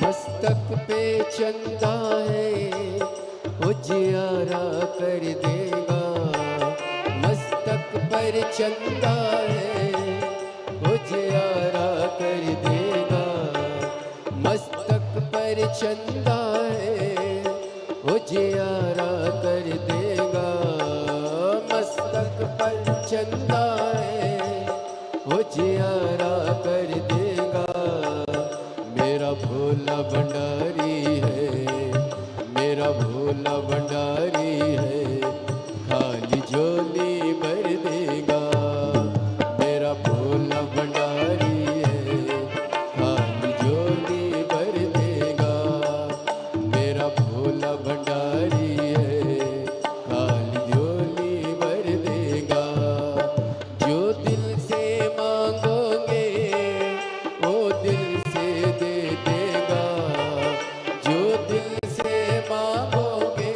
मस्तक पे चंदा है उजियारा कर देगा। मस्तक पर चंदा है उजियारा कर देगा। मस्तक पर चंदा है उजियारा कर देगा। मस्तक पर चंदा है उजियारा कर देगा। मेरा भोला भंडारी है मेरा भोला भंडारी है खाली झोली भर देगा। मेरा भोला भंडारी है खाली झोली भर देगा। मेरा भोला भंडारी है खाली झोली भर देगा। जो दिल से मांगोगे वो दिल से दे देगा। जो दिल से मांगोगे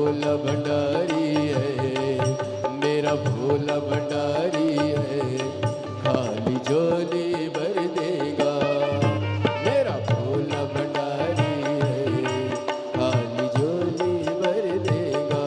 भोला भंडारी है, मेरा भोला भंडारी है, खाली झोली भर देगा। मेरा भोला भंडारी है, खाली झोली भर देगा।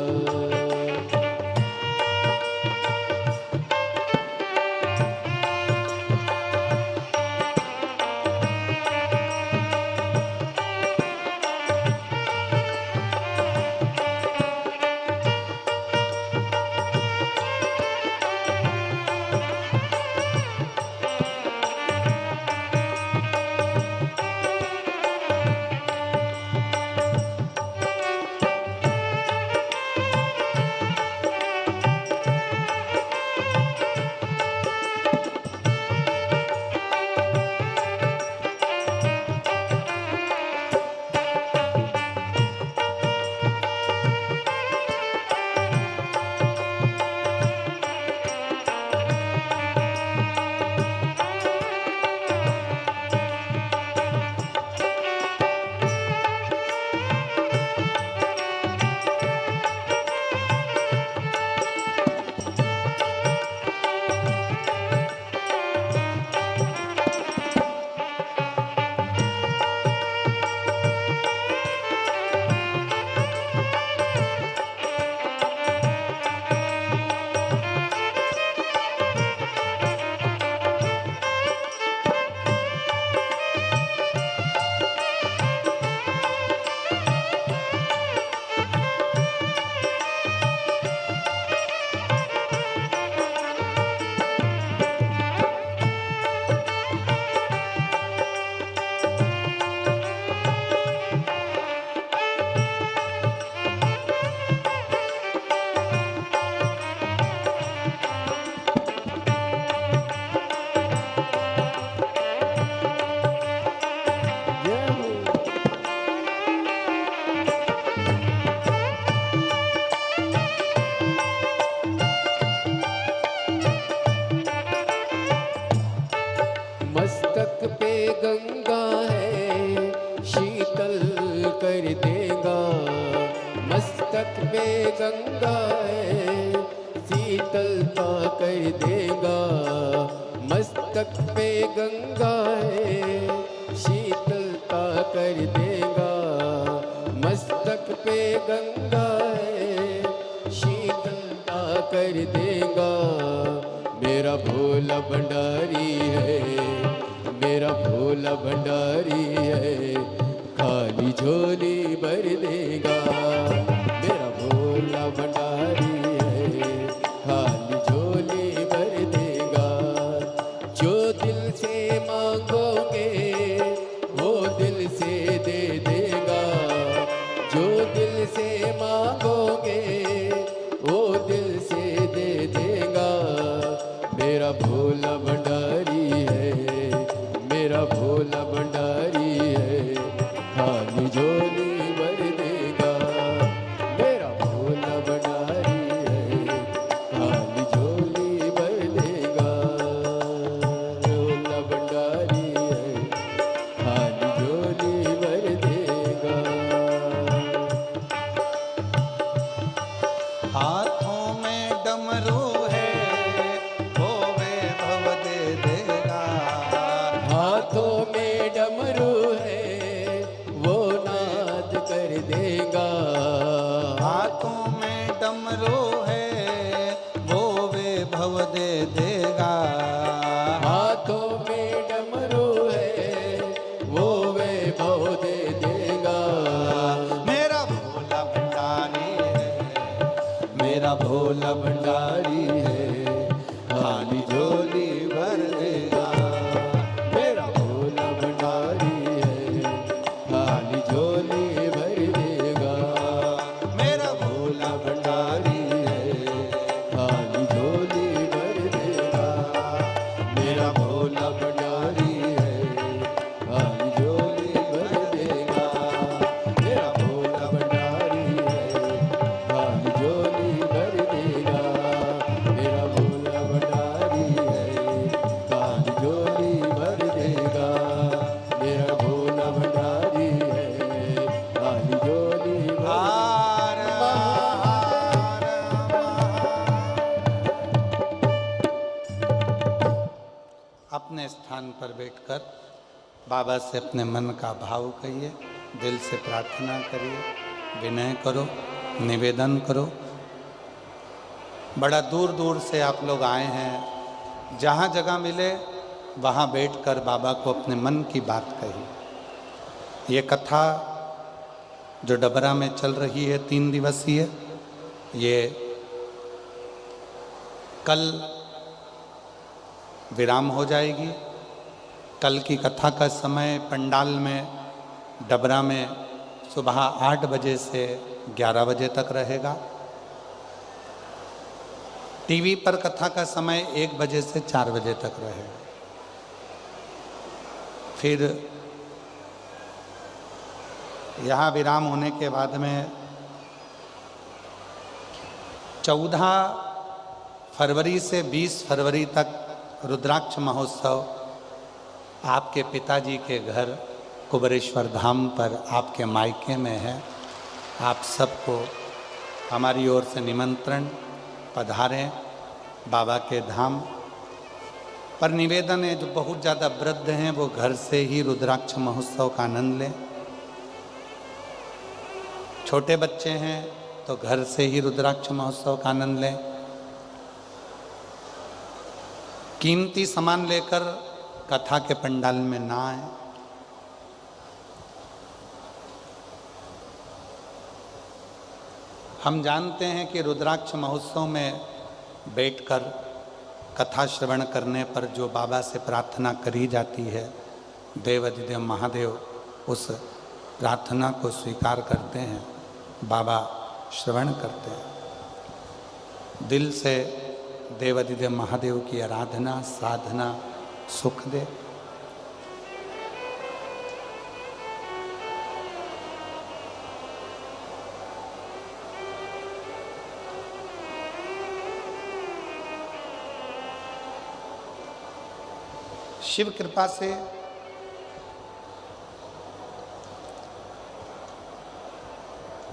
मस्तक पे गंगा है, शीतल कर देगा। मस्तक पे गंगा है, शीतलता कर देगा। मस्तक पे गंगा है, शीतलता कर देगा। मस्तक पे गंगा है, शीतलता कर देगा। मेरा भोला भंडारी है, मेरा भोला भंडारी है, खाली झोली भर देगा। मेरा भोला भंडारी है, खाली झोली भर देगा। जो दिल से मांगोगे वो दिल से दे देगा। जो दिल से मांगोगे वो दिल से दे देगा। मेरा भोला भंडारी है, मेरा भोला भंडारी है, खाली झोली भर देगा। मेरा भोला भंडारी है, खाली झोली भर देगा। भोला भंडारी है, खाली झोली भर देगा। हाथों में डमरू है, वो वैभव दे देगा। हाथों में डमरू है, वो नाद कर देगा। हाथों में डमरू है, वो वैभव दे देगा। हाथों में डमरू है, वो वैभव दे देगा। मेरा भोला भंडारी है, मेरा भोला भंडारी है, खाली झोली भर देगा। मेरा भोला भंडारी है, खाली झोली भर देगा। मेरा भोला भंडारी है, खाली झोली भर देगा। मेरा भोला भंडारी है, खाली झोली भर देगा। मेरा भोला भंडारी है, खाली झोली भर देगा। मेरा भोला भंडारी है, खाली झोली भर देगा। मेरा भोला भंडारी है, खाली झोली भर हार अपने स्थान पर बैठकर बाबा से अपने मन का भाव कहिए, दिल से प्रार्थना करिए, विनय करो, निवेदन करो। बड़ा दूर दूर से आप लोग आए हैं, जहाँ जगह मिले वहाँ बैठकर बाबा को अपने मन की बात कही। ये कथा जो डबरा में चल रही है 3 दिवसीय, ये कल विराम हो जाएगी। कल की कथा का समय पंडाल में डबरा में सुबह 8 बजे से 11 बजे तक रहेगा। टीवी पर कथा का समय 1 बजे से 4 बजे तक रहेगा। फिर यहाँ विराम होने के बाद में 14 फरवरी से 20 फरवरी तक रुद्राक्ष महोत्सव आपके पिताजी के घर कुबेरेश्वर धाम पर आपके मायके में है। आप सबको हमारी ओर से निमंत्रण, पधारें बाबा के धाम पर। निवेदन है, जो बहुत ज़्यादा वृद्ध हैं वो घर से ही रुद्राक्ष महोत्सव का आनंद लें। छोटे बच्चे हैं तो घर से ही रुद्राक्ष महोत्सव का आनंद लें। कीमती सामान लेकर कथा के पंडाल में ना आए। हम जानते हैं कि रुद्राक्ष महोत्सव में बैठकर कथा श्रवण करने पर जो बाबा से प्रार्थना करी जाती है, देवाधिदेव महादेव उस प्रार्थना को स्वीकार करते हैं, बाबा श्रवण करते हैं। दिल से देवाधिदेव महादेव की आराधना, साधना सुख दे। शिव कृपा से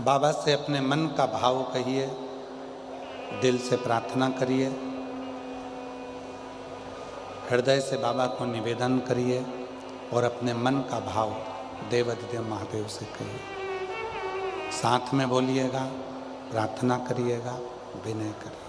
बाबा से अपने मन का भाव कहिए, दिल से प्रार्थना करिए, हृदय से बाबा को निवेदन करिए और अपने मन का भाव देवाधिदेव महादेव से कहिए। साथ में बोलिएगा, प्रार्थना करिएगा, विनय करिए।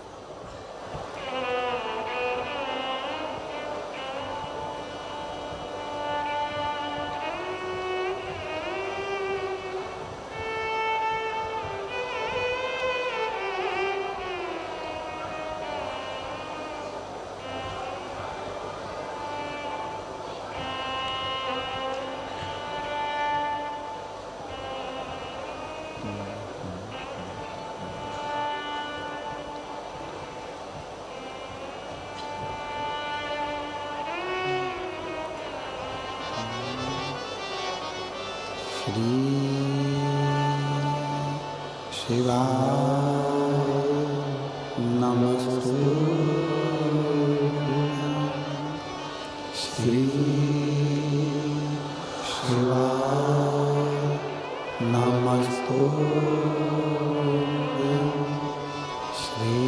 शिवाय नमस्तु। श्री शिवाय नमस्तु। श्री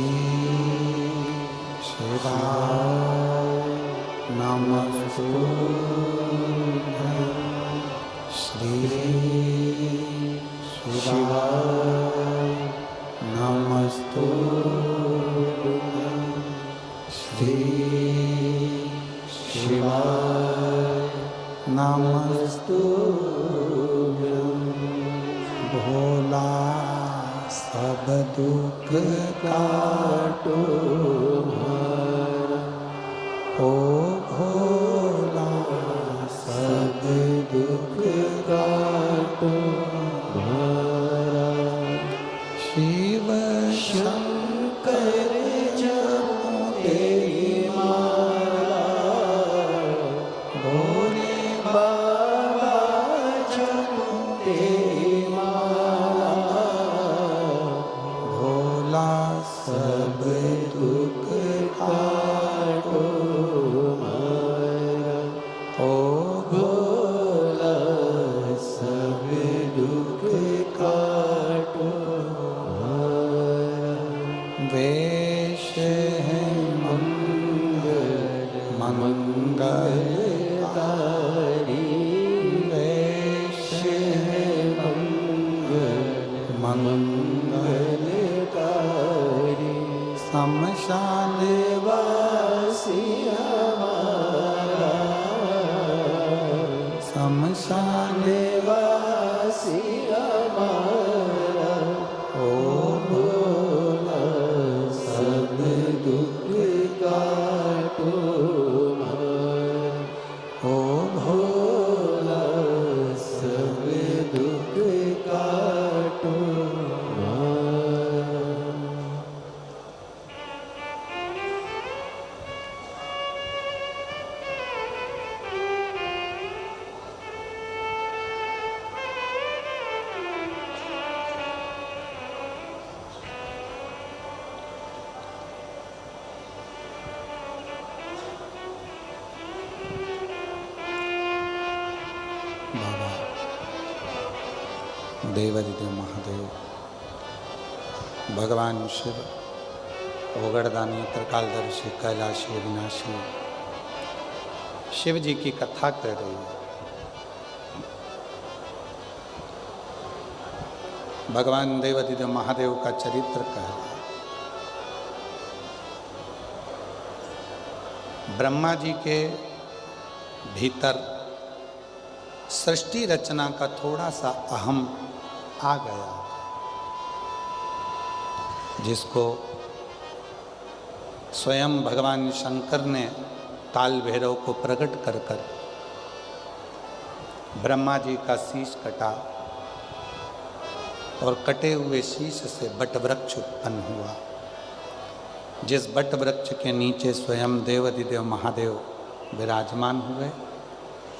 शिवाय नमस्तु। श्री शिवाय नमस्तु। श्री शिवाय नमस्तु। भोला सब दुख काटो ओ भोला सब दुख काटो। शिव शंकर जपो तेरी माला, भोले बाबा जपो तेरी माला। भोला सब दुख मंगलकारी मंगलकारी शमशान वासी हमारा शमशान वासी हमारा ओ भोला सब दुख काटो ओ भोला सब दुख काटो बाबा देवादिदेव महादेव भगवान शिव ओगड़दानी त्रिकालदर्शी कैलाशी अविनाशी शिव जी की कथा कर रही है। भगवान देवादिदेव महादेव का चरित्र कह रहा है। ब्रह्मा जी के भीतर सृष्टि रचना का थोड़ा सा अहम आ गया, जिसको स्वयं भगवान शंकर ने काल भैरव को प्रकट कर कर ब्रह्मा जी का शीश कटा और कटे हुए शीश से बट वृक्ष उत्पन्न हुआ। जिस बट वृक्ष के नीचे स्वयं देवादिदेव महादेव विराजमान हुए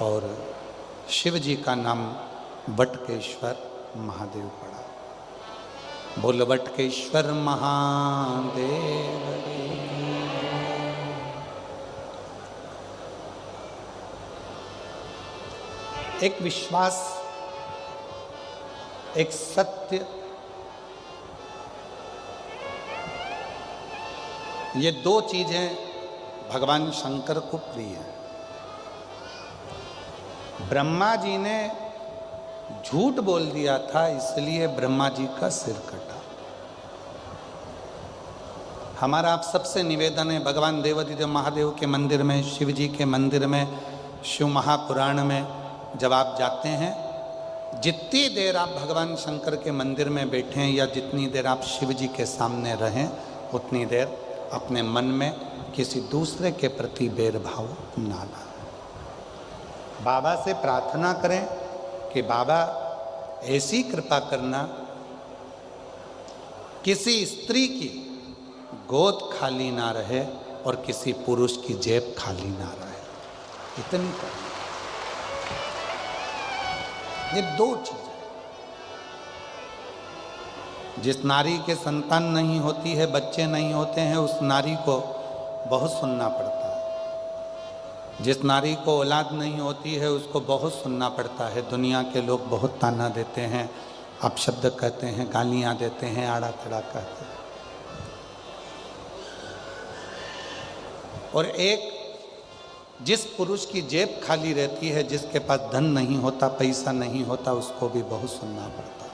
और शिव जी का नाम बटकेश्वर महादेव पड़ा। बोल बटकेश्वर महादेव। एक विश्वास, एक सत्य, ये दो चीजें भगवान शंकर को प्रिय हैं। ब्रह्मा जी ने झूठ बोल दिया था, इसलिए ब्रह्मा जी का सिर कटा। हमारा आप सबसे निवेदन है, भगवान देवादिदेव महादेव के मंदिर में, शिव जी के मंदिर में, शिव महापुराण में जब आप जाते हैं, जितनी देर आप भगवान शंकर के मंदिर में बैठें या जितनी देर आप शिव जी के सामने रहें, उतनी देर अपने मन में किसी दूसरे के प्रति भेदभाव ना लाएं। बाबा से प्रार्थना करें कि बाबा ऐसी कृपा करना, किसी स्त्री की गोद खाली ना रहे और किसी पुरुष की जेब खाली ना रहे। इतनी करना। ये दो चीजें। जिस नारी के संतान नहीं होती है, बच्चे नहीं होते हैं, उस नारी को बहुत सुनना पड़ता है। जिस नारी को औलाद नहीं होती है, उसको बहुत सुनना पड़ता है। दुनिया के लोग बहुत ताना देते हैं, अपशब्द कहते हैं, गालियां देते हैं, आड़ा तड़ा कहते हैं। और एक जिस पुरुष की जेब खाली रहती है, जिसके पास धन नहीं होता, पैसा नहीं होता, उसको भी बहुत सुनना पड़ता है।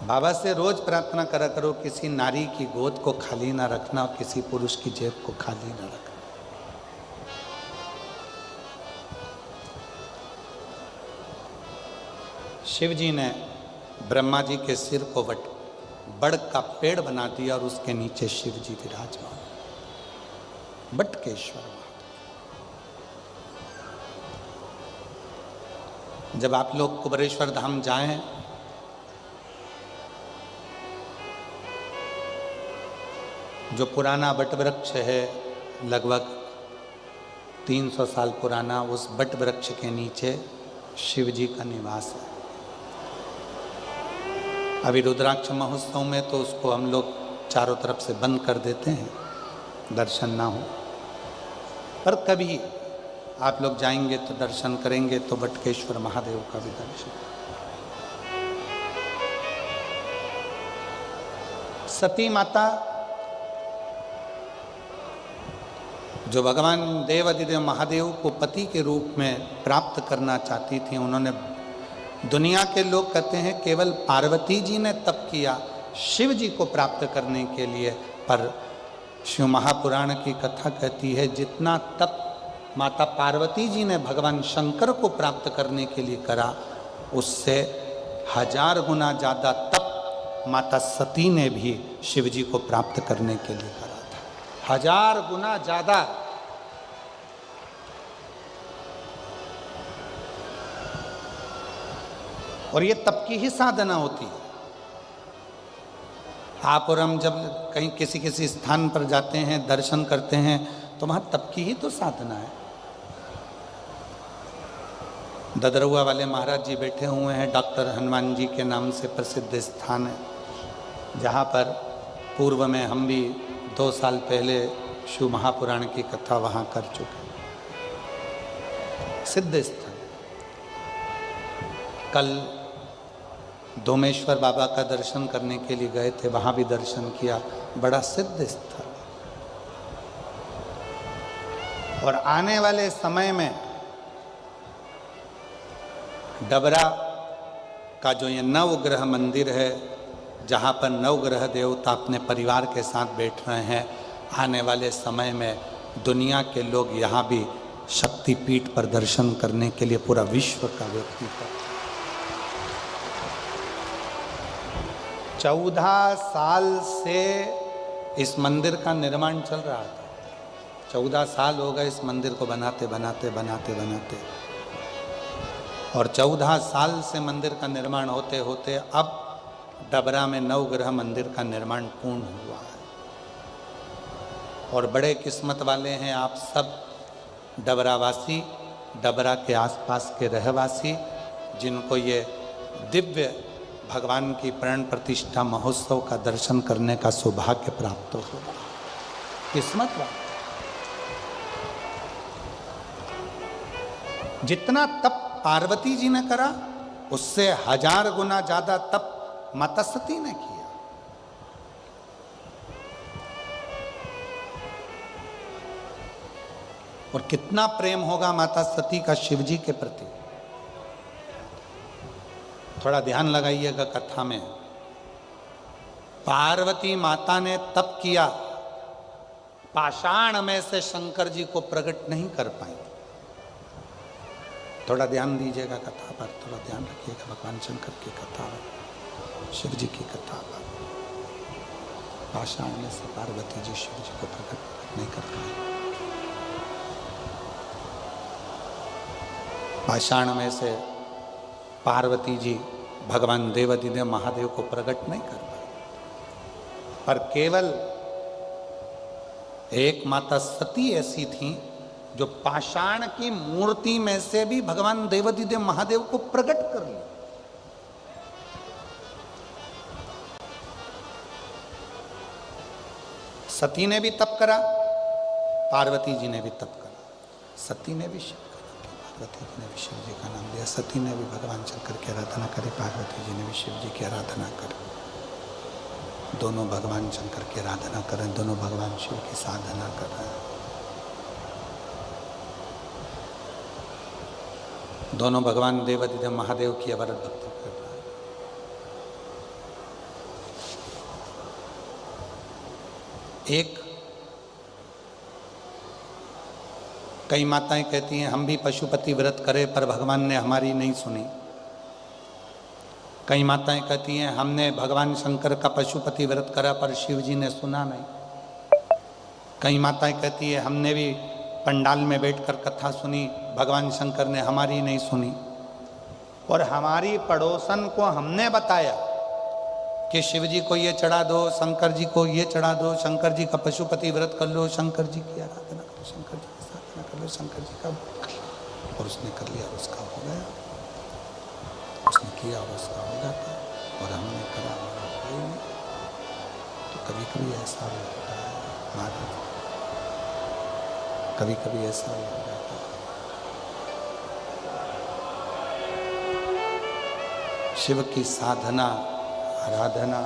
बाबा से रोज प्रार्थना करा करो, किसी नारी की गोद को खाली ना रखना और किसी पुरुष की जेब को खाली ना रखना। शिव जी ने ब्रह्मा जी के सिर को बड़ का पेड़ बना दिया और उसके नीचे शिव जी विराजमान, बटकेश्वर। जब आप लोग कुबेरेश्वर धाम जाएं, जो पुराना बट वृक्ष है, लगभग 300 साल पुराना, उस बट वृक्ष के नीचे शिव जी का निवास है। अभी रुद्राक्ष महोत्सव में तो उसको हम लोग चारों तरफ से बंद कर देते हैं, दर्शन ना हो। पर कभी आप लोग जाएंगे तो दर्शन करेंगे तो बटकेश्वर महादेव का भी दर्शन। सती माता जो भगवान देवाधिदेव महादेव को पति के रूप में प्राप्त करना चाहती थी, उन्होंने, दुनिया के लोग कहते हैं केवल पार्वती जी ने तप किया शिव जी को प्राप्त करने के लिए, पर शिव महापुराण की कथा कहती है जितना तप माता पार्वती जी ने भगवान शंकर को प्राप्त करने के लिए करा, उससे 1000 गुना ज़्यादा तप माता सती ने भी शिव जी को प्राप्त करने के लिए करा था। 1000 गुना ज़्यादा। और ये तप की ही साधना होती है। आप और हम जब कहीं किसी किसी स्थान पर जाते हैं, दर्शन करते हैं, तो वहाँ तप की ही तो साधना है। ददरुआ वाले महाराज जी बैठे हुए हैं, डॉक्टर हनुमान जी के नाम से प्रसिद्ध स्थान है, जहाँ पर पूर्व में हम भी 2 साल पहले शिव महापुराण की कथा वहाँ कर चुके। सिद्ध स्थान। कल दोमेश्वर बाबा का दर्शन करने के लिए गए थे, वहाँ भी दर्शन किया, बड़ा सिद्ध स्थल। और आने वाले समय में डबरा का जो ये नवग्रह मंदिर है, जहाँ पर नवग्रह देवता अपने परिवार के साथ बैठ रहे हैं, आने वाले समय में दुनिया के लोग यहाँ भी शक्तिपीठ पर दर्शन करने के लिए पूरा विश्व का व्यक्ति है। 14 साल से इस मंदिर का निर्माण चल रहा था। 14 साल हो गए इस मंदिर को बनाते बनाते बनाते बनाते, और 14 साल से मंदिर का निर्माण होते होते अब डबरा में नवग्रह मंदिर का निर्माण पूर्ण हुआ है। और बड़े किस्मत वाले हैं आप सब डबरावासी, डबरा के आसपास के रहवासी, जिनको ये दिव्य भगवान की प्राण प्रतिष्ठा महोत्सव का दर्शन करने का सौभाग्य प्राप्त हो। किस्मत वाला। जितना तप पार्वती जी ने करा, उससे 1000 गुना ज्यादा तप माता सती ने किया। और कितना प्रेम होगा माता सती का शिव जी के प्रति। थोड़ा ध्यान लगाइएगा कथा में। पार्वती माता ने तप किया, पाषाण में से शंकर जी को प्रकट नहीं कर पाई। थोड़ा ध्यान दीजिएगा कथा पर, थोड़ा ध्यान रखिएगा भगवान शंकर की कथा पर, शिव जी की कथा पर। पाषाण में से पार्वती जी शिव जी को प्रकट नहीं कर पाई। पाषाण में से पार्वती जी भगवान देवाधिदेव महादेव को प्रकट नहीं कर पाए, पर केवल एक माता सती ऐसी थी जो पाषाण की मूर्ति में से भी भगवान देवाधिदेव महादेव को प्रकट कर लिया। सती ने भी तप करा, पार्वती जी ने भी तप करा। सती ने भी शिव पार्वती जी ने भी शिव जी का नाम लिया। सती ने भी भगवान शंकर की आराधना करी, पार्वती जी ने भी शिव जी की आराधना करी। दोनों भगवान शंकर की आराधना कर रहे हैं, दोनों भगवान शिव की साधना कर रहे हैं। दोनों भगवान देवाधिदेव महादेव की अवरत भक्ति कर रहे हैं। एक कई माताएं कहती हैं हम भी पशुपति व्रत करें पर भगवान ने हमारी नहीं सुनी। कई माताएं कहती हैं हमने भगवान शंकर का पशुपति व्रत करा पर शिव जी ने सुना नहीं। कई माताएं कहती है हमने भी पंडाल में बैठकर कथा सुनी, भगवान शंकर ने हमारी नहीं सुनी। और हमारी पड़ोसन को हमने बताया कि शिव जी को ये चढ़ा दो, शंकर जी को ये चढ़ा दो, शंकर जी का पशुपति व्रत कर लो, शंकर जी की आराधना करो, शंकर जी की साधना कर लो, शंकर जी का। और उसने कर लिया, उसका हो गया। उसने किया और उसका हो जाता, और हमने करा और हो ही नहीं। तो कभी कभी ऐसा भी होता है महाराज, कभी कभी ऐसा भी हो जाता है। शिव की साधना, आराधना,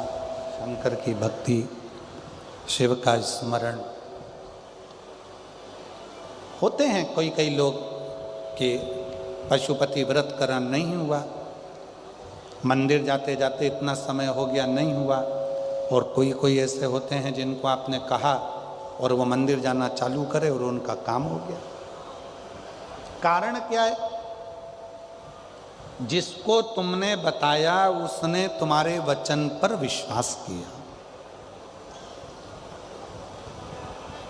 शंकर की भक्ति, शिव का स्मरण, होते हैं कोई कई लोग कि पशुपति व्रत करा नहीं हुआ, मंदिर जाते जाते इतना समय हो गया नहीं हुआ, और कोई कोई ऐसे होते हैं जिनको आपने कहा और वो मंदिर जाना चालू करे और उनका काम हो गया। कारण क्या है? जिसको तुमने बताया उसने तुम्हारे वचन पर विश्वास किया।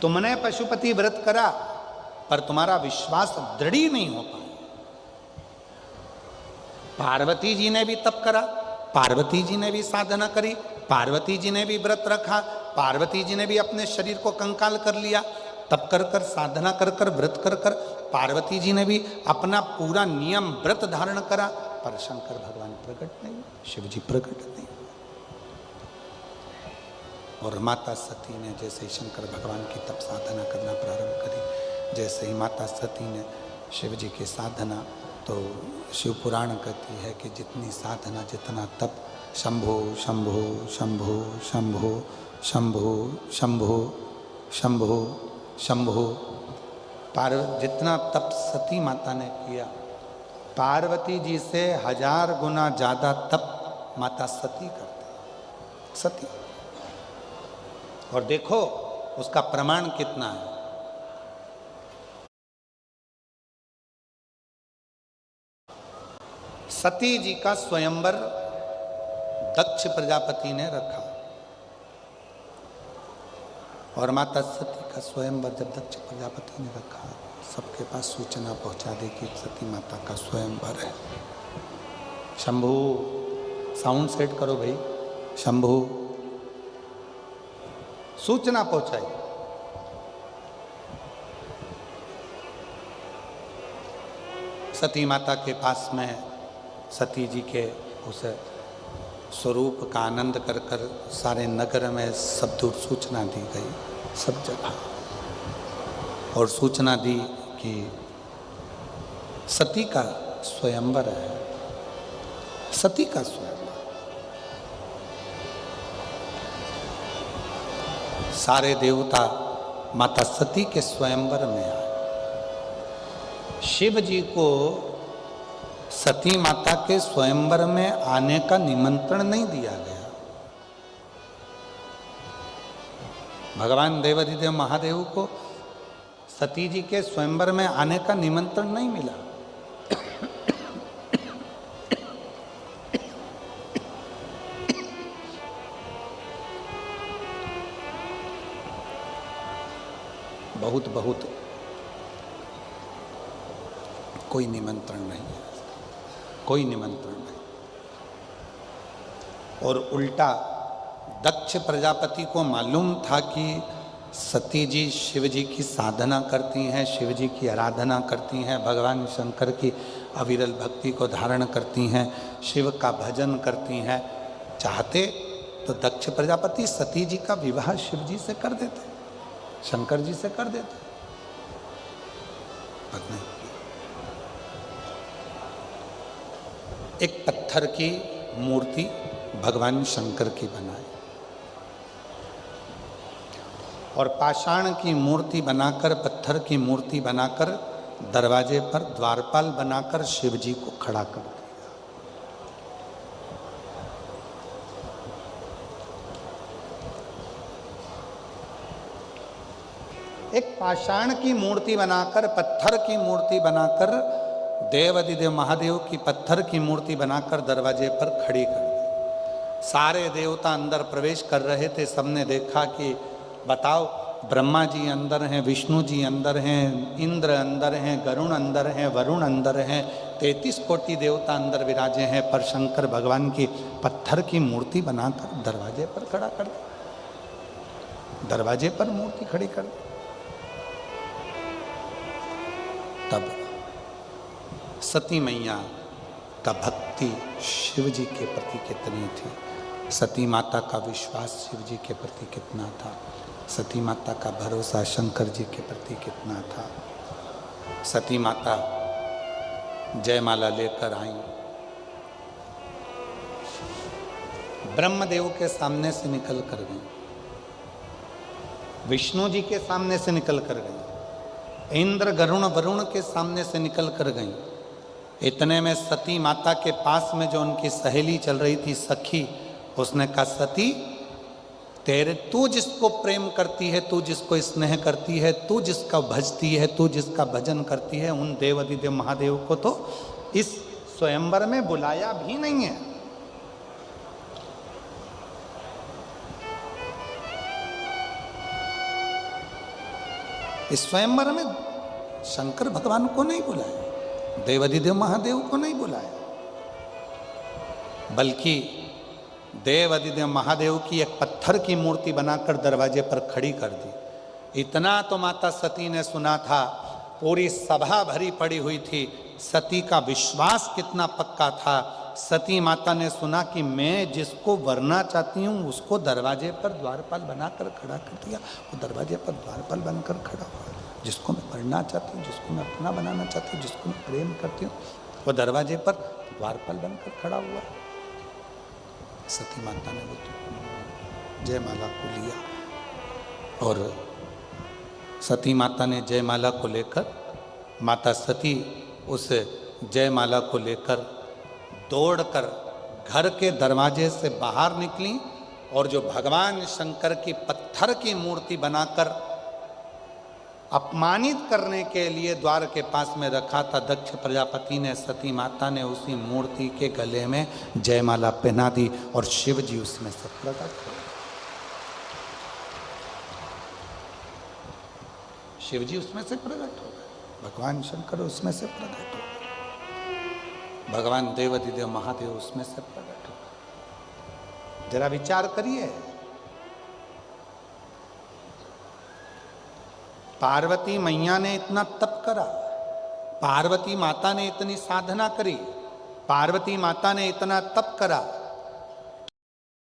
तुमने पशुपति व्रत करा पर तुम्हारा विश्वास दृढ़ नहीं हो पाया। पार्वती जी ने भी तप करा, पार्वती जी ने भी साधना करी, पार्वती जी ने भी व्रत रखा, पार्वती जी ने भी अपने शरीर को कंकाल कर लिया, तप कर कर साधना कर कर व्रत कर कर पार्वती जी ने भी अपना पूरा नियम व्रत धारण करा, पर शंकर भगवान प्रकट नहीं, शिव जी प्रकट नहीं। और माता सती ने जैसे ही शंकर भगवान की तप साधना करना प्रारंभ करी, जैसे ही माता सती ने शिव जी की साधना, तो शिव पुराण कहती है कि जितनी साधना जितना तप, शंभो शंभो शंभो शंभो शंभो शंभो शंभो शंभो, जितना तप सती माता ने किया, पार्वती जी से 1000 गुना ज्यादा तप माता सती करते, सती। और देखो उसका प्रमाण कितना है। सती जी का स्वयंवर दक्ष प्रजापति ने रखा, और माता सती का स्वयंवर जब दक्ष प्रजापति ने रखा, सबके पास सूचना पहुंचा दी कि सती माता का स्वयंवर है। शंभू, साउंड सेट करो भाई, शंभू, सूचना पहुंचाई। सती माता के पास में सती जी के उस स्वरूप का आनंद कर कर सारे नगर में सब दूर सूचना दी गई, सब जगह, और सूचना दी कि सती का स्वयंवर है, सती का स्वयंवर। सारे देवता माता सती के स्वयंवर में आए। शिव जी को सती माता के स्वयंवर में आने का निमंत्रण नहीं दिया गया। भगवान देवाधिदेव महादेव को सती जी के स्वयंवर में आने का निमंत्रण नहीं मिला। बहुत बहुत कोई निमंत्रण नहीं है, कोई निमंत्रण नहीं। और उल्टा दक्ष प्रजापति को मालूम था कि सती जी शिव जी की साधना करती हैं, शिव जी की आराधना करती हैं, भगवान शंकर की अविरल भक्ति को धारण करती हैं, शिव का भजन करती हैं। चाहते तो दक्ष प्रजापति सती जी का विवाह शिव जी से कर देते, शंकर जी से कर देते, पर नहीं। एक पत्थर की मूर्ति भगवान शंकर की बनाई, और पाषाण की मूर्ति बनाकर, पत्थर की मूर्ति बनाकर दरवाजे पर द्वारपाल बनाकर शिव जी को खड़ा कर दिया। एक पाषाण की मूर्ति बनाकर, पत्थर की मूर्ति बनाकर, देवाधिदेव महादेव की पत्थर की मूर्ति बनाकर दरवाजे पर खड़ी कर दी। सारे देवता अंदर प्रवेश कर रहे थे, सबने देखा कि बताओ, ब्रह्मा जी अंदर हैं, विष्णु जी अंदर हैं, इंद्र अंदर हैं, गरुण अंदर हैं, वरुण अंदर हैं, 33 कोटि देवता अंदर विराजे हैं, पर शंकर भगवान की पत्थर की मूर्ति बनाकर दरवाजे पर खड़ा कर दी, दरवाजे पर मूर्ति खड़ी कर दी। तब सती मैया का भक्ति शिव जी के प्रति कितनी थी, सती माता का विश्वास शिव जी के प्रति कितना था, सती माता का भरोसा शंकर जी के प्रति कितना था। सती माता जयमाला लेकर आई, ब्रह्मदेव के सामने से निकल कर गई, विष्णु जी के सामने से निकल कर गई, इंद्र गरुण वरुण के सामने से निकल कर गई। इतने में सती माता के पास में जो उनकी सहेली चल रही थी, सखी, उसने कहा सती, तू जिसको प्रेम करती है, तू जिसको स्नेह करती है, तू जिसका भजती है, तू जिसका भजन करती है, उन देवाधिदेव महादेव को तो इस स्वयंवर में बुलाया भी नहीं है। इस स्वयंवर में शंकर भगवान को नहीं बुलाया, देवाधिदेव महादेव को नहीं बुलाया, बल्कि देवाधिदेव महादेव की एक पत्थर की मूर्ति बनाकर दरवाजे पर खड़ी कर दी। इतना तो माता सती ने सुना था, पूरी सभा भरी पड़ी हुई थी। सती का विश्वास कितना पक्का था। सती माता ने सुना कि मैं जिसको वरना चाहती हूँ उसको दरवाजे पर द्वारपाल बनाकर खड़ा कर दिया। वो दरवाजे पर द्वारपाल बनकर खड़ा हुआ। जिसको मैं वरना चाहती हूँ, जिसको मैं अपना बनाना चाहती हूँ, जिसको मैं प्रेम करती हूँ, वो दरवाजे पर द्वारपाल बनकर खड़ा हुआ। सती माता ने वो जयमाला को लिया और सती माता ने जयमाला को लेकर, माता सती उस जयमाला को लेकर दौड़कर घर के दरवाजे से बाहर निकली और जो भगवान शंकर की पत्थर की मूर्ति बनाकर अपमानित करने के लिए द्वार के पास में रखा था दक्ष प्रजापति ने, सती माता ने उसी मूर्ति के गले में जयमाला पहना दी और शिव जी उसमें से प्रकट हो। शिव जी उसमें से प्रकट हो गए, भगवान शंकर उसमें से प्रकट हो गए, भगवान देवाधिदेव महादेव उसमें से प्रकट हो गए। जरा विचार करिए, पार्वती मैया ने इतना तप करा, पार्वती माता ने इतनी साधना करी, पार्वती माता ने इतना तप करा,